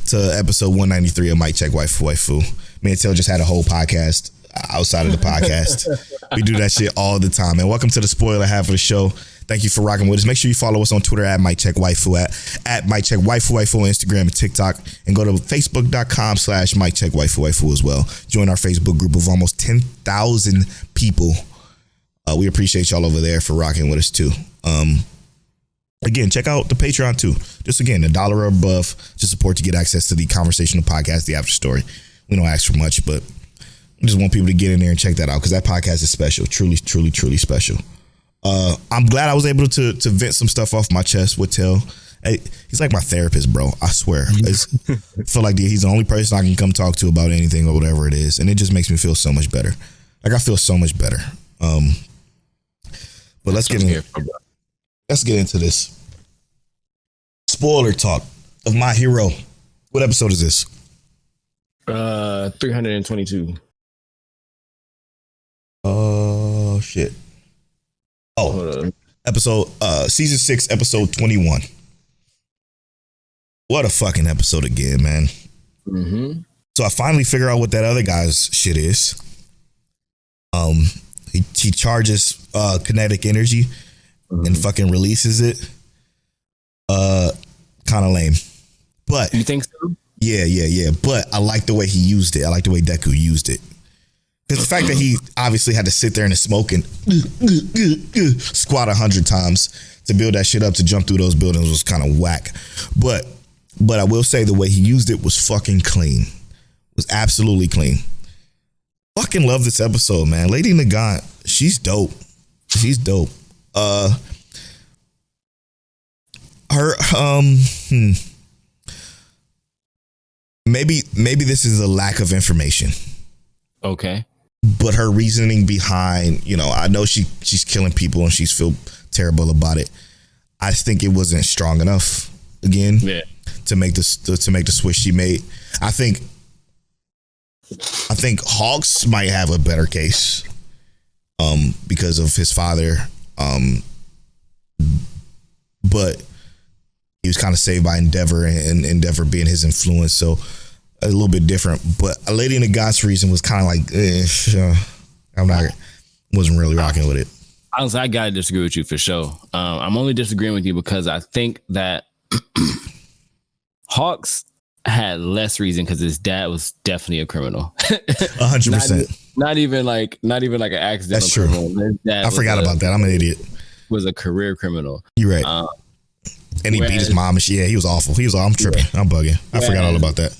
to episode 193 of Mic Check Waifu. Me and Telle just had a whole podcast outside of the podcast. We do that shit all the time. And welcome to the spoiler half of the show. Thank you for rocking with us. Make sure you follow us on Twitter at Mic Check Waifu, at Mic Check Waifu on Instagram and TikTok, and go to facebook.com/Mic Check Waifu as well. Join our Facebook group of almost 10,000 people. We appreciate y'all over there for rocking with us too. Again, check out the Patreon too. Just again, $1 or above to support to get access to the conversational podcast, the after story. We don't ask for much, but we just want people to get in there and check that out because that podcast is special. Truly, truly, truly special. I'm glad I was able to vent some stuff off my chest with Telle. Hey, he's like my therapist, bro. I swear. I feel like he's the only person I can come talk to about anything or whatever it is. And it just makes me feel so much better. Like I feel so much better. But let's get into this spoiler talk of My Hero. What episode is this? 322. Oh shit. Oh, Season 6, episode 21. What a fucking episode again, man. Mm-hmm. So I finally figure out what that other guy's shit is. He charges kinetic energy and fucking releases it. Kind of lame. But you think so? Yeah. But I like the way he used it. I like the way Deku used it. Because the fact that he obviously had to sit there in the smoke and squat 100 times to build that shit up to jump through those buildings was kind of whack. But I will say the way he used it was fucking clean. Was absolutely clean. Fucking love this episode, man. Lady Nagant, she's dope. She's dope. Maybe this is a lack of information. Okay. But her reasoning behind, I know she's killing people and she's feel terrible about it. I think it wasn't strong enough again to make the switch she made. I think Hawks might have a better case because of his father. But he was kind of saved by Endeavor and Endeavor being his influence. So a little bit different, but Lady Nagant's reason was kind of like, wasn't really rocking with it. Honestly, I gotta disagree with you for sure. I'm only disagreeing with you because I think that Hawks had less reason because his dad was definitely a criminal. 100%. Not even like an accidental. That's true. Criminal. I forgot about that. I'm an idiot. Was a career criminal. You're right. And he beat his mom and shit. Yeah, he was awful. I'm tripping. I'm bugging. I forgot all about that.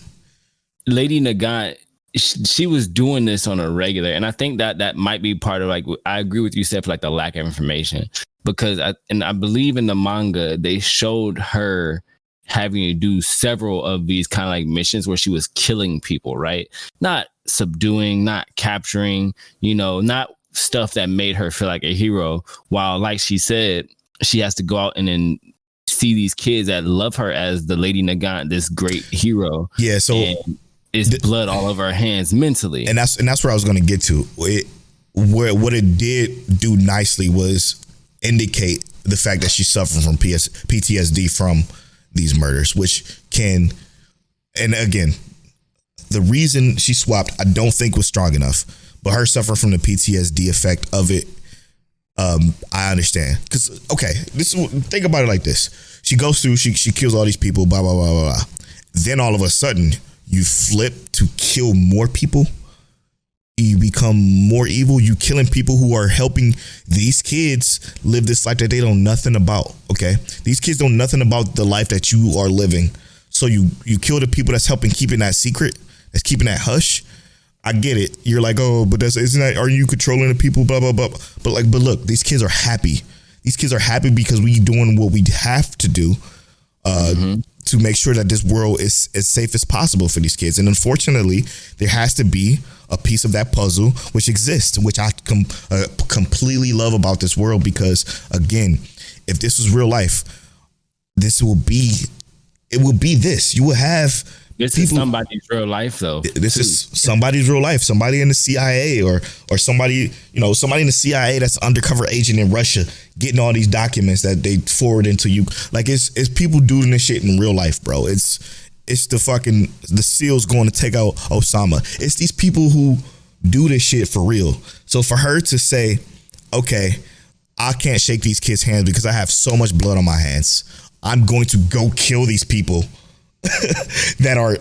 Lady Nagant, she was doing this on a regular, and I think that might be part of like, I agree with you, Seth, like the lack of information, because I believe in the manga they showed her having to do several of these kind of like missions where she was killing people, right? Not subduing, not capturing, not stuff that made her feel like a hero. While, like she said, she has to go out and then see these kids that love her as the Lady Nagant, this great hero. Yeah, so it's blood all over her hands mentally, and that's where I was going to get to. What it did do nicely was indicate the fact that she's suffering from PTSD from these murders, which can, and again, the reason she swapped, I don't think was strong enough, but her suffering from the PTSD effect of it, I understand. Because think about it like this: she goes through, she kills all these people, blah blah blah blah blah. Then all of a sudden, you flip to kill more people. You become more evil. You killing people who are helping these kids live this life that they know nothing about. Okay, these kids know nothing about the life that you are living. So you kill the people that's helping keeping that secret, that's keeping that hush. I get it. You're like, oh, but are you controlling the people? Blah blah blah. But look, these kids are happy. These kids are happy because we doing what we have to do to make sure that this world is as safe as possible for these kids. And unfortunately, there has to be a piece of that puzzle which exists, which I completely love about this world, because again, if this was real life, it will be this. You will have this people, is somebody's real life, though. This is somebody's real life. Somebody in the CIA or somebody in the CIA that's an undercover agent in Russia getting all these documents that they forward into you. Like it's people doing this shit in real life, bro. It's the SEALs going to take out Osama. It's these people who do this shit for real. So for her to say, okay, I can't shake these kids' hands because I have so much blood on my hands, I'm going to go kill these people that are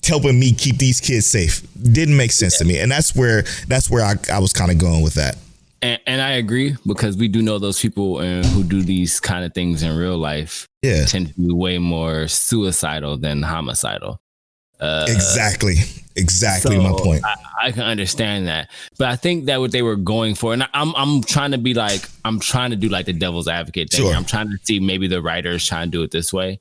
helping me keep these kids safe, didn't make sense to me. And that's where I was kind of going with that. And I agree, because we do know those people who do these kind of things in real life tend to be way more suicidal than homicidal. Exactly so my point. I can understand that, but I think that what they were going for, and I'm trying to do like the devil's advocate thing. Sure. I'm trying to see maybe the writers trying to do it this way.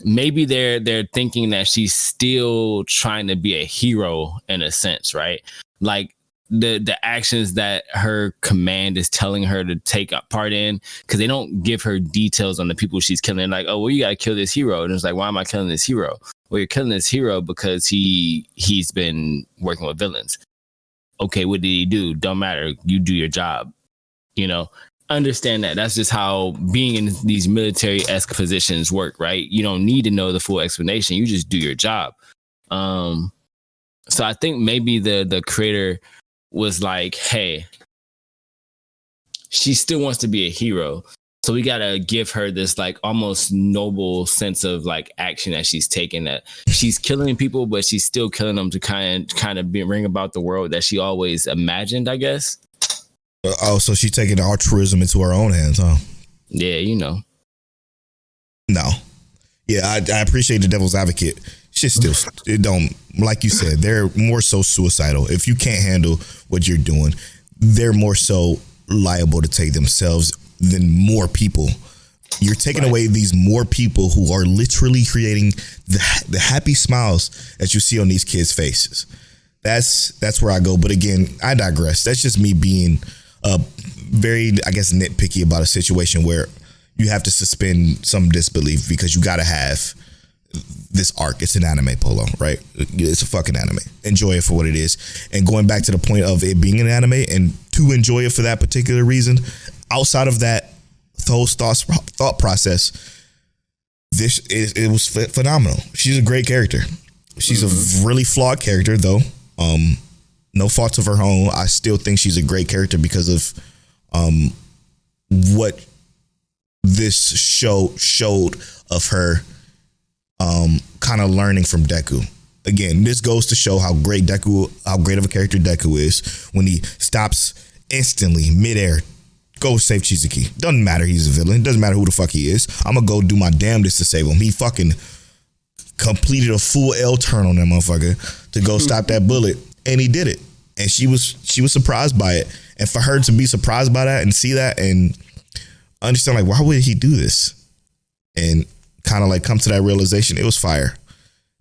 Maybe they're thinking that she's still trying to be a hero in a sense, right? Like the actions that her command is telling her to take part in, because they don't give her details on the people she's killing. Like, oh, well, you gotta kill this hero, and it's like, why am I killing this hero? Well, you're killing this hero because he's been working with villains. Okay, what did he do? Don't matter. You do your job. understand that. That's just how being in these military-esque positions work, right? You don't need to know the full explanation. You just do your job. So I think maybe the creator was like, hey, she still wants to be a hero. So we gotta give her this like almost noble sense of like action that she's taking, that she's killing people, but she's still killing them to kind of bring about the world that she always imagined, I guess. Oh, so she's taking the altruism into her own hands, huh? Yeah, you know. No. Yeah, I appreciate the devil's advocate. Shit still, it don't, like you said, they're more so suicidal. If you can't handle what you're doing, they're more so liable to take themselves than more people. You're taking away these more people who are literally creating the happy smiles that you see on these kids' faces. That's where I go. But again, I digress. That's just me being very, I guess, nitpicky about a situation where you have to suspend some disbelief because you got to have this arc. It's an anime, Polo, right? It's a fucking anime. Enjoy it for what it is. And going back to the point of it being an anime and to enjoy it for that particular reason, outside of that whole thought process, it was phenomenal. She's a great character. She's a really flawed character, though. No faults of her own. I still think she's a great character because of what this show showed of her kind of learning from Deku. Again, this goes to show how great of a character Deku is when he stops instantly midair, go save Chizuki. Doesn't matter he's a villain. Doesn't matter who the fuck he is. I'm gonna go do my damnedest to save him. He fucking completed a full L turn on that motherfucker to go stop that bullet, and he did it. And she was surprised by it. And for her to be surprised by that and see that and understand, like, why would he do this? And kind of like come to that realization, it was fire.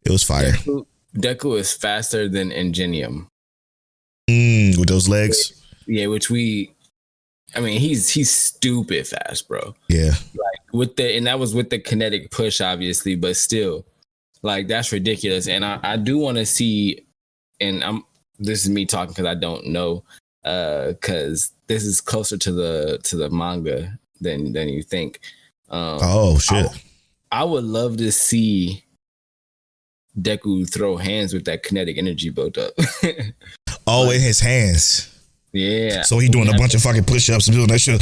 It was fire. Deku is faster than Ingenium. With those legs? Yeah, he's stupid fast, bro. Yeah. Like and that was with the kinetic push, obviously, but still, like, that's ridiculous. And I do want to see, and this is me talking because I don't know, because this is closer to the manga than you think. Oh shit. I would love to see Deku throw hands with that kinetic energy built up. Oh, in his hands. Yeah. So he doing a bunch of fucking push-ups and doing that shit.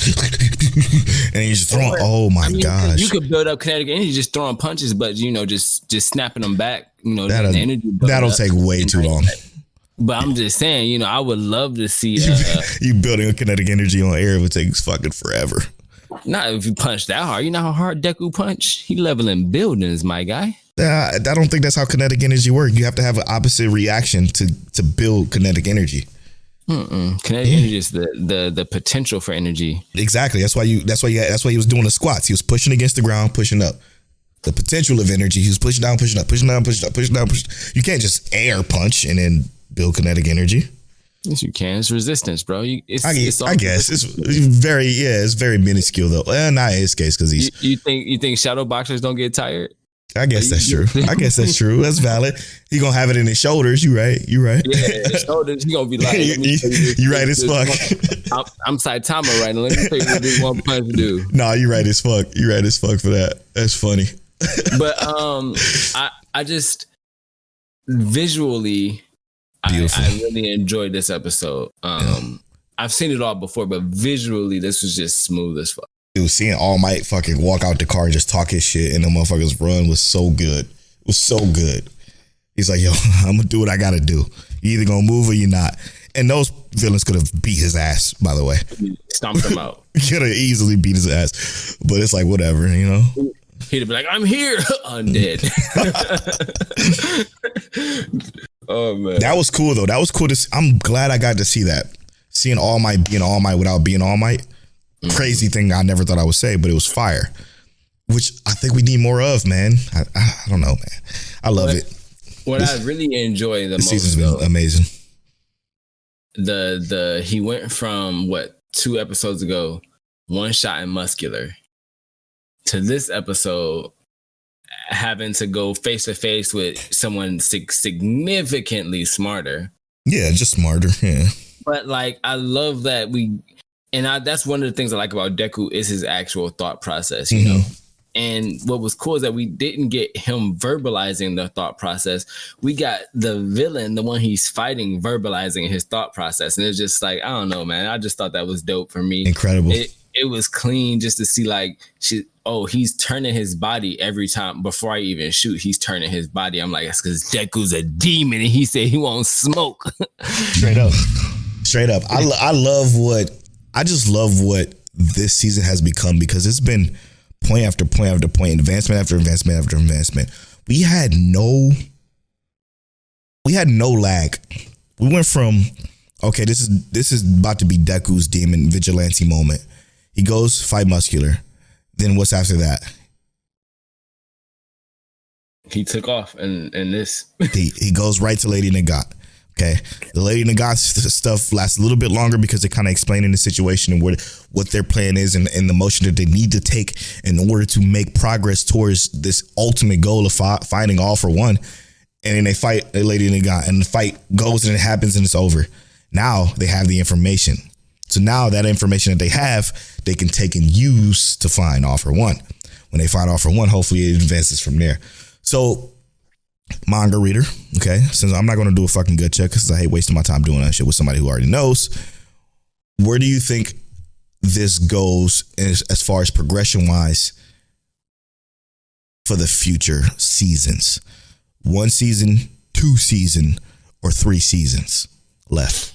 And he's just throwing, oh my gosh. You could build up kinetic energy just throwing punches, but, just snapping them back, that'll the energy. That'll take way too long. But I'm just saying, I would love to see. You building a kinetic energy on air would take fucking forever. Not if you punch that hard. You know how hard Deku punch? He leveling buildings, my guy. I don't think that's how kinetic energy works. You have to have an opposite reaction to build kinetic energy. Kinetic energy is the potential for energy. Exactly. That's why he was doing the squats. He was pushing against the ground, pushing up. The potential of energy. He was pushing down, pushing up, pushing down, pushing up, pushing down, pushing. You can't just air punch and then build kinetic energy. Yes, you can. It's resistance, bro. I guess it's very minuscule though. Not in his case because he's. You think shadow boxers don't get tired? I guess that's true. That's valid. He gonna have it in his shoulders. You right. Yeah, his shoulders. He gonna be like, you right as fuck. I'm Saitama right now. Let me tell you what this one punch do. Nah, you right as fuck. You right as fuck for that. That's funny. But I just visually. I really enjoyed this episode. I've seen it all before, but visually, this was just smooth as fuck. Dude, seeing All Might fucking walk out the car and just talk his shit and the motherfuckers run was so good. It was so good. He's like, yo, I'm gonna do what I gotta do. You either gonna move or you're not. And those villains could have beat his ass, by the way. Stomped him out. Could have easily beat his ass. But it's like, whatever, He'd be like, I'm here, undead. Oh man, that was cool though. That was cool I'm glad I got to see that. Seeing All Might being All Might without being All Might. Crazy thing I never thought I would say, but it was fire. Which I think we need more of, man. I don't know, man. I love it. What I really enjoy the most, season's been amazing. He went from 2 episodes ago, one shot and muscular, to this episode having to go face to face with someone significantly smarter. Yeah, just smarter. Yeah. But like, I love that And that's one of the things I like about Deku is his actual thought process, you know. And what was cool is that we didn't get him verbalizing the thought process. We got the villain, the one he's fighting, verbalizing his thought process. And it's just like, I don't know, man. I just thought that was dope for me. Incredible. It was clean just to see like, he's turning his body every time. Before I even shoot, he's turning his body. I'm like, that's because Deku's a demon and he said he won't smoke. Straight up. I just love what this season has become, because it's been point after point after point, advancement after advancement after advancement. We had no lag. We went from, okay, this is about to be Deku's demon vigilante moment. He goes fight Muscular. Then what's after that? He took off and this. He goes right to Lady Nagat. Okay, the Lady Nagat stuff lasts a little bit longer because they're kind of explaining the situation and what their plan is and the motion that they need to take in order to make progress towards this ultimate goal of finding All for One. And then they fight Lady Nagat, and the fight goes and it happens and it's over. Now they have the information. So now that information that they have, they can take and use to find All for One. When they find All for One, hopefully it advances from there. So, manga reader, okay, since I'm not going to do a fucking gut check because I hate wasting my time doing that shit with somebody who already knows, where do you think this goes as far as progression wise for the future seasons? 1 season, 2 season, or 3 seasons left?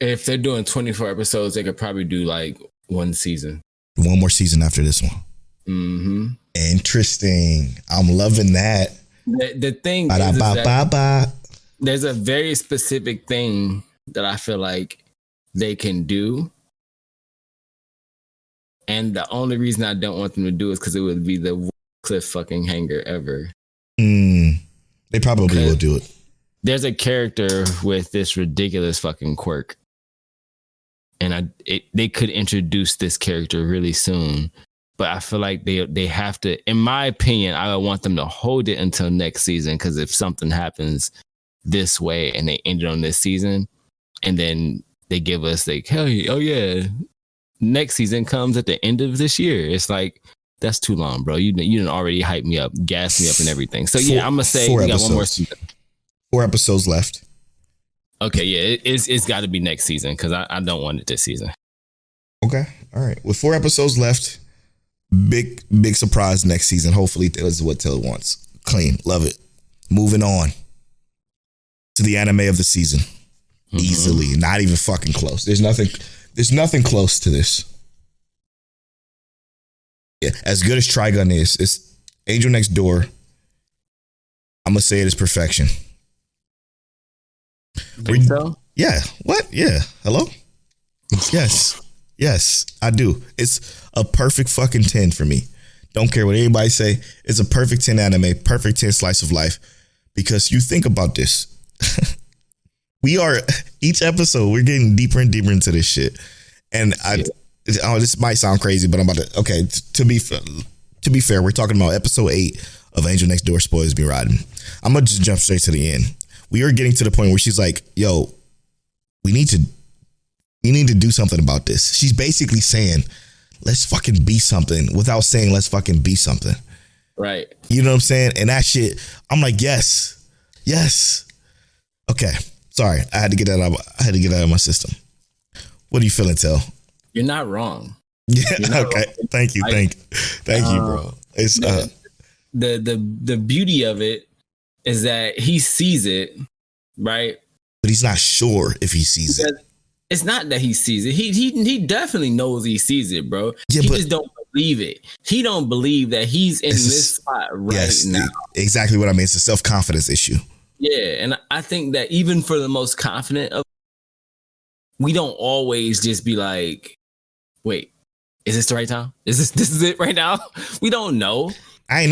If they're doing 24 episodes, they could probably do like 1 season. 1 more season after this one. Mm-hmm. Interesting. I'm loving that. The thing is that there's a very specific thing that I feel like they can do. And the only reason I don't want them to do is because it would be the worst cliff fucking hanger ever. They probably will do it. There's a character with this ridiculous fucking quirk. And they could introduce this character really soon. But I feel like they have to, in my opinion, I want them to hold it until next season. Because if something happens this way and they end it on this season, and then they give us like, hey, oh yeah, next season comes at the end of this year. It's like, that's too long, bro. You didn't already hype me up, gas me up and everything. So yeah, I'm going to say we got 1 more season. 4 episodes left. Okay, yeah, it's got to be next season because I don't want it this season. Okay, all right. With 4 episodes left, big surprise next season. Hopefully that is what Telle wants. Clean, love it. Moving on to the anime of the season. Easily, not even fucking close. There's nothing close to this. Yeah, as good as Trigun is, it's Angel Next Door. I'm gonna say it is perfection. Think so? Yeah. What? Yeah. Hello? Yes, I do. It's a perfect fucking 10 for me. Don't care what anybody say. It's a perfect 10 anime, perfect 10 slice of life. Because you think about this. Each episode, we're getting deeper and deeper into this shit. And this might sound crazy, but I'm about to, okay, to be fair, we're talking about episode 8 of Angel Next Door, spoilers be riding. I'm going to just jump straight to the end. We are getting to the point where she's like, yo, we need to do something about this. She's basically saying, let's fucking be something without saying, let's fucking be something. Right. You know what I'm saying? And that shit, I'm like, yes. Okay. Sorry. I had to get that out of my system. What are you feeling, Telle? You're not wrong. Yeah. Okay. Wrong. Thank you. Thank you, bro. It's the beauty of it is that he sees it, right? But he's not sure if he sees it. It's not that he sees it. He definitely knows he sees it, bro. Yeah, he just don't believe it. He don't believe that he's in this spot now. Exactly what I mean. It's a self-confidence issue. Yeah, and I think that even for the most confident of, we don't always just be like, wait, is this the right time? This is it right now? We don't know. I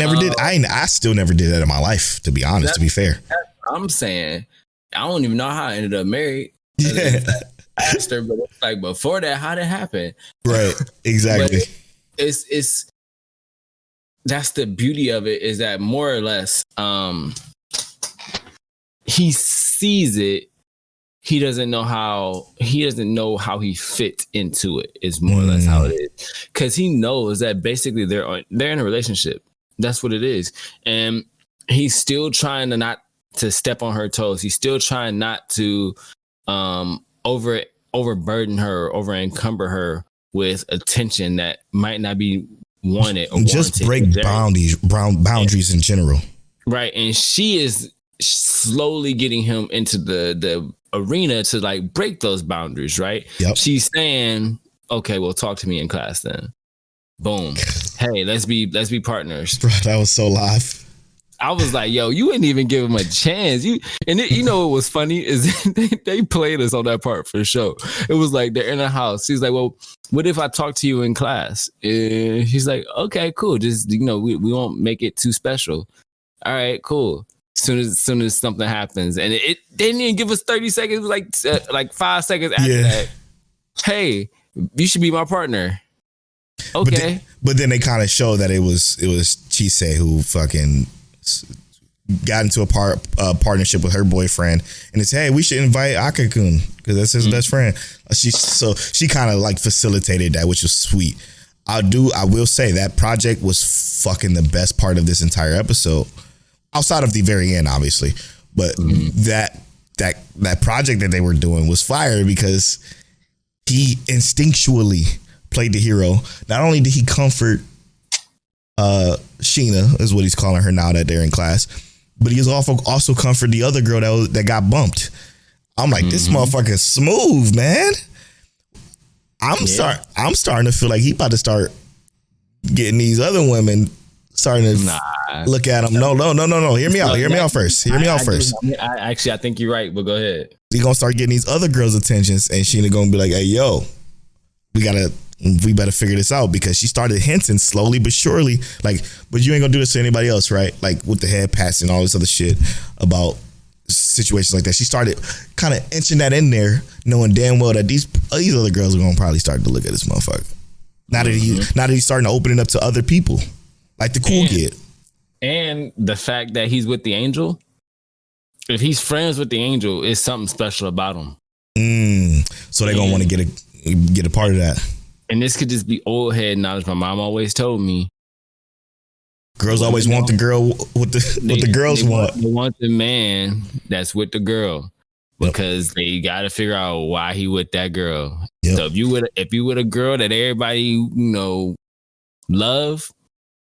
still never did that in my life, to be honest, to be fair. I'm saying, I don't even know how I ended up married. Yeah. After, but it's like before that, how did it happen? Right. Exactly. It's that's the beauty of it, is that more or less he sees it, he doesn't know how he fit into it is more or less how it is. Because he knows that basically they're in a relationship. That's what it is. And he's still trying to not to step on her toes. He's still trying not to overburden her, over encumber her with attention that might not be wanted or just break boundaries in general. Right. And she is slowly getting him into the arena to like break those boundaries, right? Yep. She's saying, okay, well, talk to me in class then. Boom. Hey, let's be partners. Bro, that was so live. I was like, yo, you didn't even give him a chance. You know what was funny is they played us on that part for sure. It was like they're in a house. He's like, well, what if I talk to you in class? And he's like, okay, cool. Just, we won't make it too special. All right, cool. Soon as something happens, and it didn't even give us 30 seconds, like 5 seconds after that. Hey, you should be my partner. Okay, but then they kind of show that it was Chise who fucking got into a partnership with her boyfriend, and it's, hey, we should invite Akakun because that's his best friend. She kind of like facilitated that, which was sweet. I will say that project was fucking the best part of this entire episode. Outside of the very end, obviously, but that project that they were doing was fire because he instinctually played the hero. Not only did he comfort Sheena, is what he's calling her now that they're in class, but he was also comfort the other girl that got bumped. I'm like, this motherfucker is smooth, man. I'm starting to feel like he about to start getting these other women starting to look at him. No. Hear me out first. I think you're right, but go ahead. He gonna start getting these other girls' attentions, and Sheena gonna be like, hey, yo, we better figure this out, because she started hinting slowly but surely, like, but you ain't gonna do this to anybody else, right? Like with the head pats and all this other shit about situations like that. She started kind of inching that in there, knowing damn well that these other girls are gonna probably start to look at this motherfucker. Now that he's starting to open it up to other people. Like the cool kid. And the fact that he's with the angel, if he's friends with the angel, it's something special about him. So they're going to want to get a part of that. And this could just be old head knowledge. My mom always told me. Girls always want the girl with what the girls want. They want the man that's with the girl. Because they got to figure out why he with that girl. Yep. So if you with a girl that everybody, love,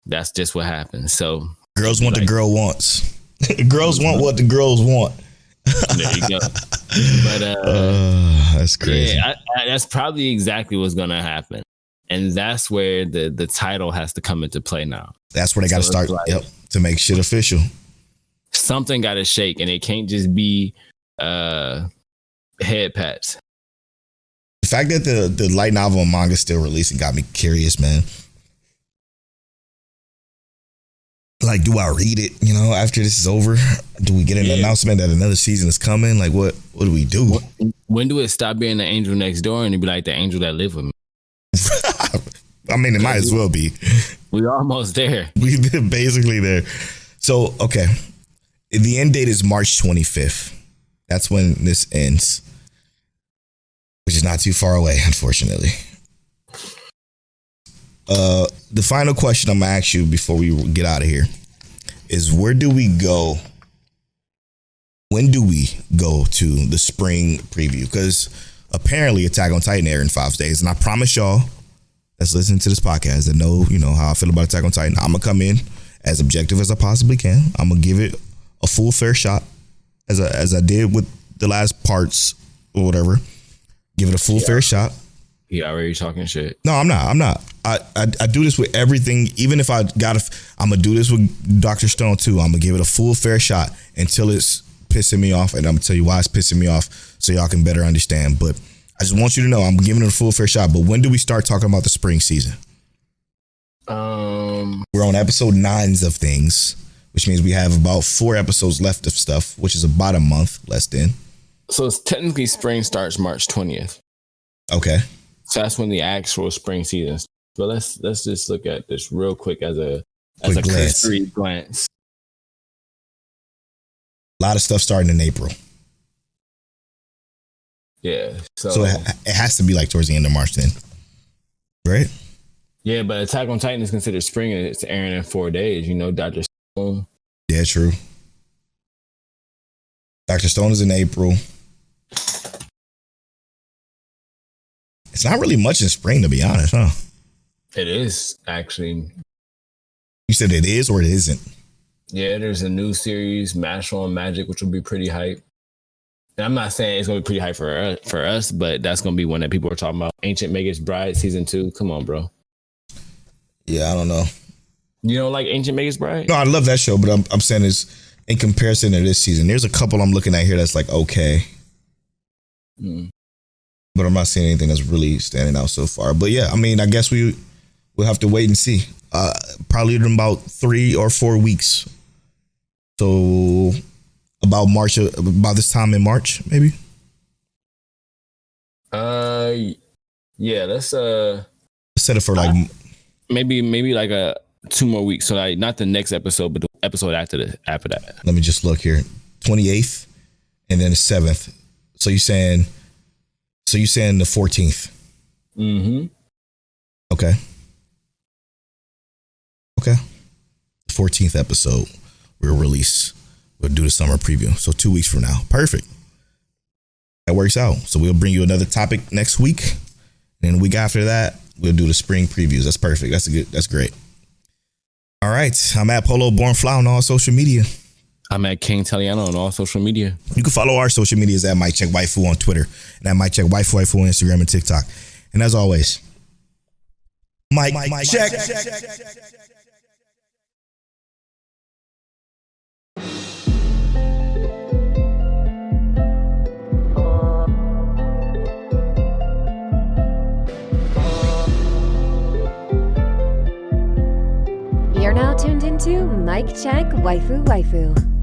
that's just what happens. So girls want the girl wants. Girls want what the girls want. There you go. But that's crazy. Yeah, that's probably exactly what's gonna happen, and that's where the title has to come into play now. That's where they got to start to make shit official. Something got to shake, and it can't just be head pats. The fact that the light novel and manga still releasing got me curious, man. Like, do I read it, after this is over? Do we get an announcement that another season is coming? Like, what do we do? When do it stop being the angel next door and it be like the angel that live with me? I mean, it might as well be. We're almost there. We've been basically there. So, okay. The end date is March 25th. That's when this ends, which is not too far away, unfortunately. The final question I'm gonna ask you before we get out of here is, where do we go? When do we go to the spring preview? Because apparently Attack on Titan air in 5 days, and I promise y'all that's listening to this podcast that know how I feel about Attack on Titan. I'm gonna come in as objective as I possibly can. I'm gonna give it a full fair shot, as I did with the last parts or whatever. Give it a full fair shot. He already talking shit. No, I'm not. I do this with everything. Even if I'm gonna do this with Dr. Stone too. I'm gonna give it a full fair shot until it's pissing me off, and I'm gonna tell you why it's pissing me off so y'all can better understand. But I just want you to know I'm giving it a full fair shot. But when do we start talking about the spring season? We're on episode 9 of things, which means we have about 4 episodes left of stuff, which is about a month less than. So it's technically spring starts March 20th. Okay. So that's when the actual spring season. But let's just look at this real quick as a cursory glance. A lot of stuff starting in April. Yeah. So it has to be like towards the end of March then, right? Yeah, but Attack on Titan is considered spring and it's airing in 4 days. You know, Dr. Stone. Yeah, true. Dr. Stone is in April. It's not really much in spring, to be honest, huh? It is, actually. You said it is or it isn't? Yeah, there's a new series, Master on Magic, which will be pretty hype. And I'm not saying it's going to be pretty hype for us, but that's going to be one that people are talking about. Ancient Magus Bride, season 2. Come on, bro. Yeah, I don't know. You don't like Ancient Magus Bride? No, I love that show, but I'm saying is in comparison to this season, there's a couple I'm looking at here that's like okay. But I'm not seeing anything that's really standing out so far. But yeah, I mean, I guess we'll have to wait and see. Probably in about 3 or 4 weeks. So about this time in March, maybe. Yeah, let's set it for like maybe like 2 more weeks. So like not the next episode, but the episode after that. Let me just look here. 28th and then the 7th. So you're saying the 14th. Mm-hmm. Okay. 14th episode we'll release. We'll do the summer preview. So 2 weeks from now. Perfect. That works out. So we'll bring you another topic next week. And the week after that, we'll do the spring previews. That's perfect. That's great. All right. I'm at Polow Born Fly on all social media. I'm at King Taliano on all social media. You can follow our social medias at Mike Check Waifu on Twitter and at Mike Check Waifu on Instagram and TikTok. And as always, Mike Check. You're now tuned into Mike Check Waifu.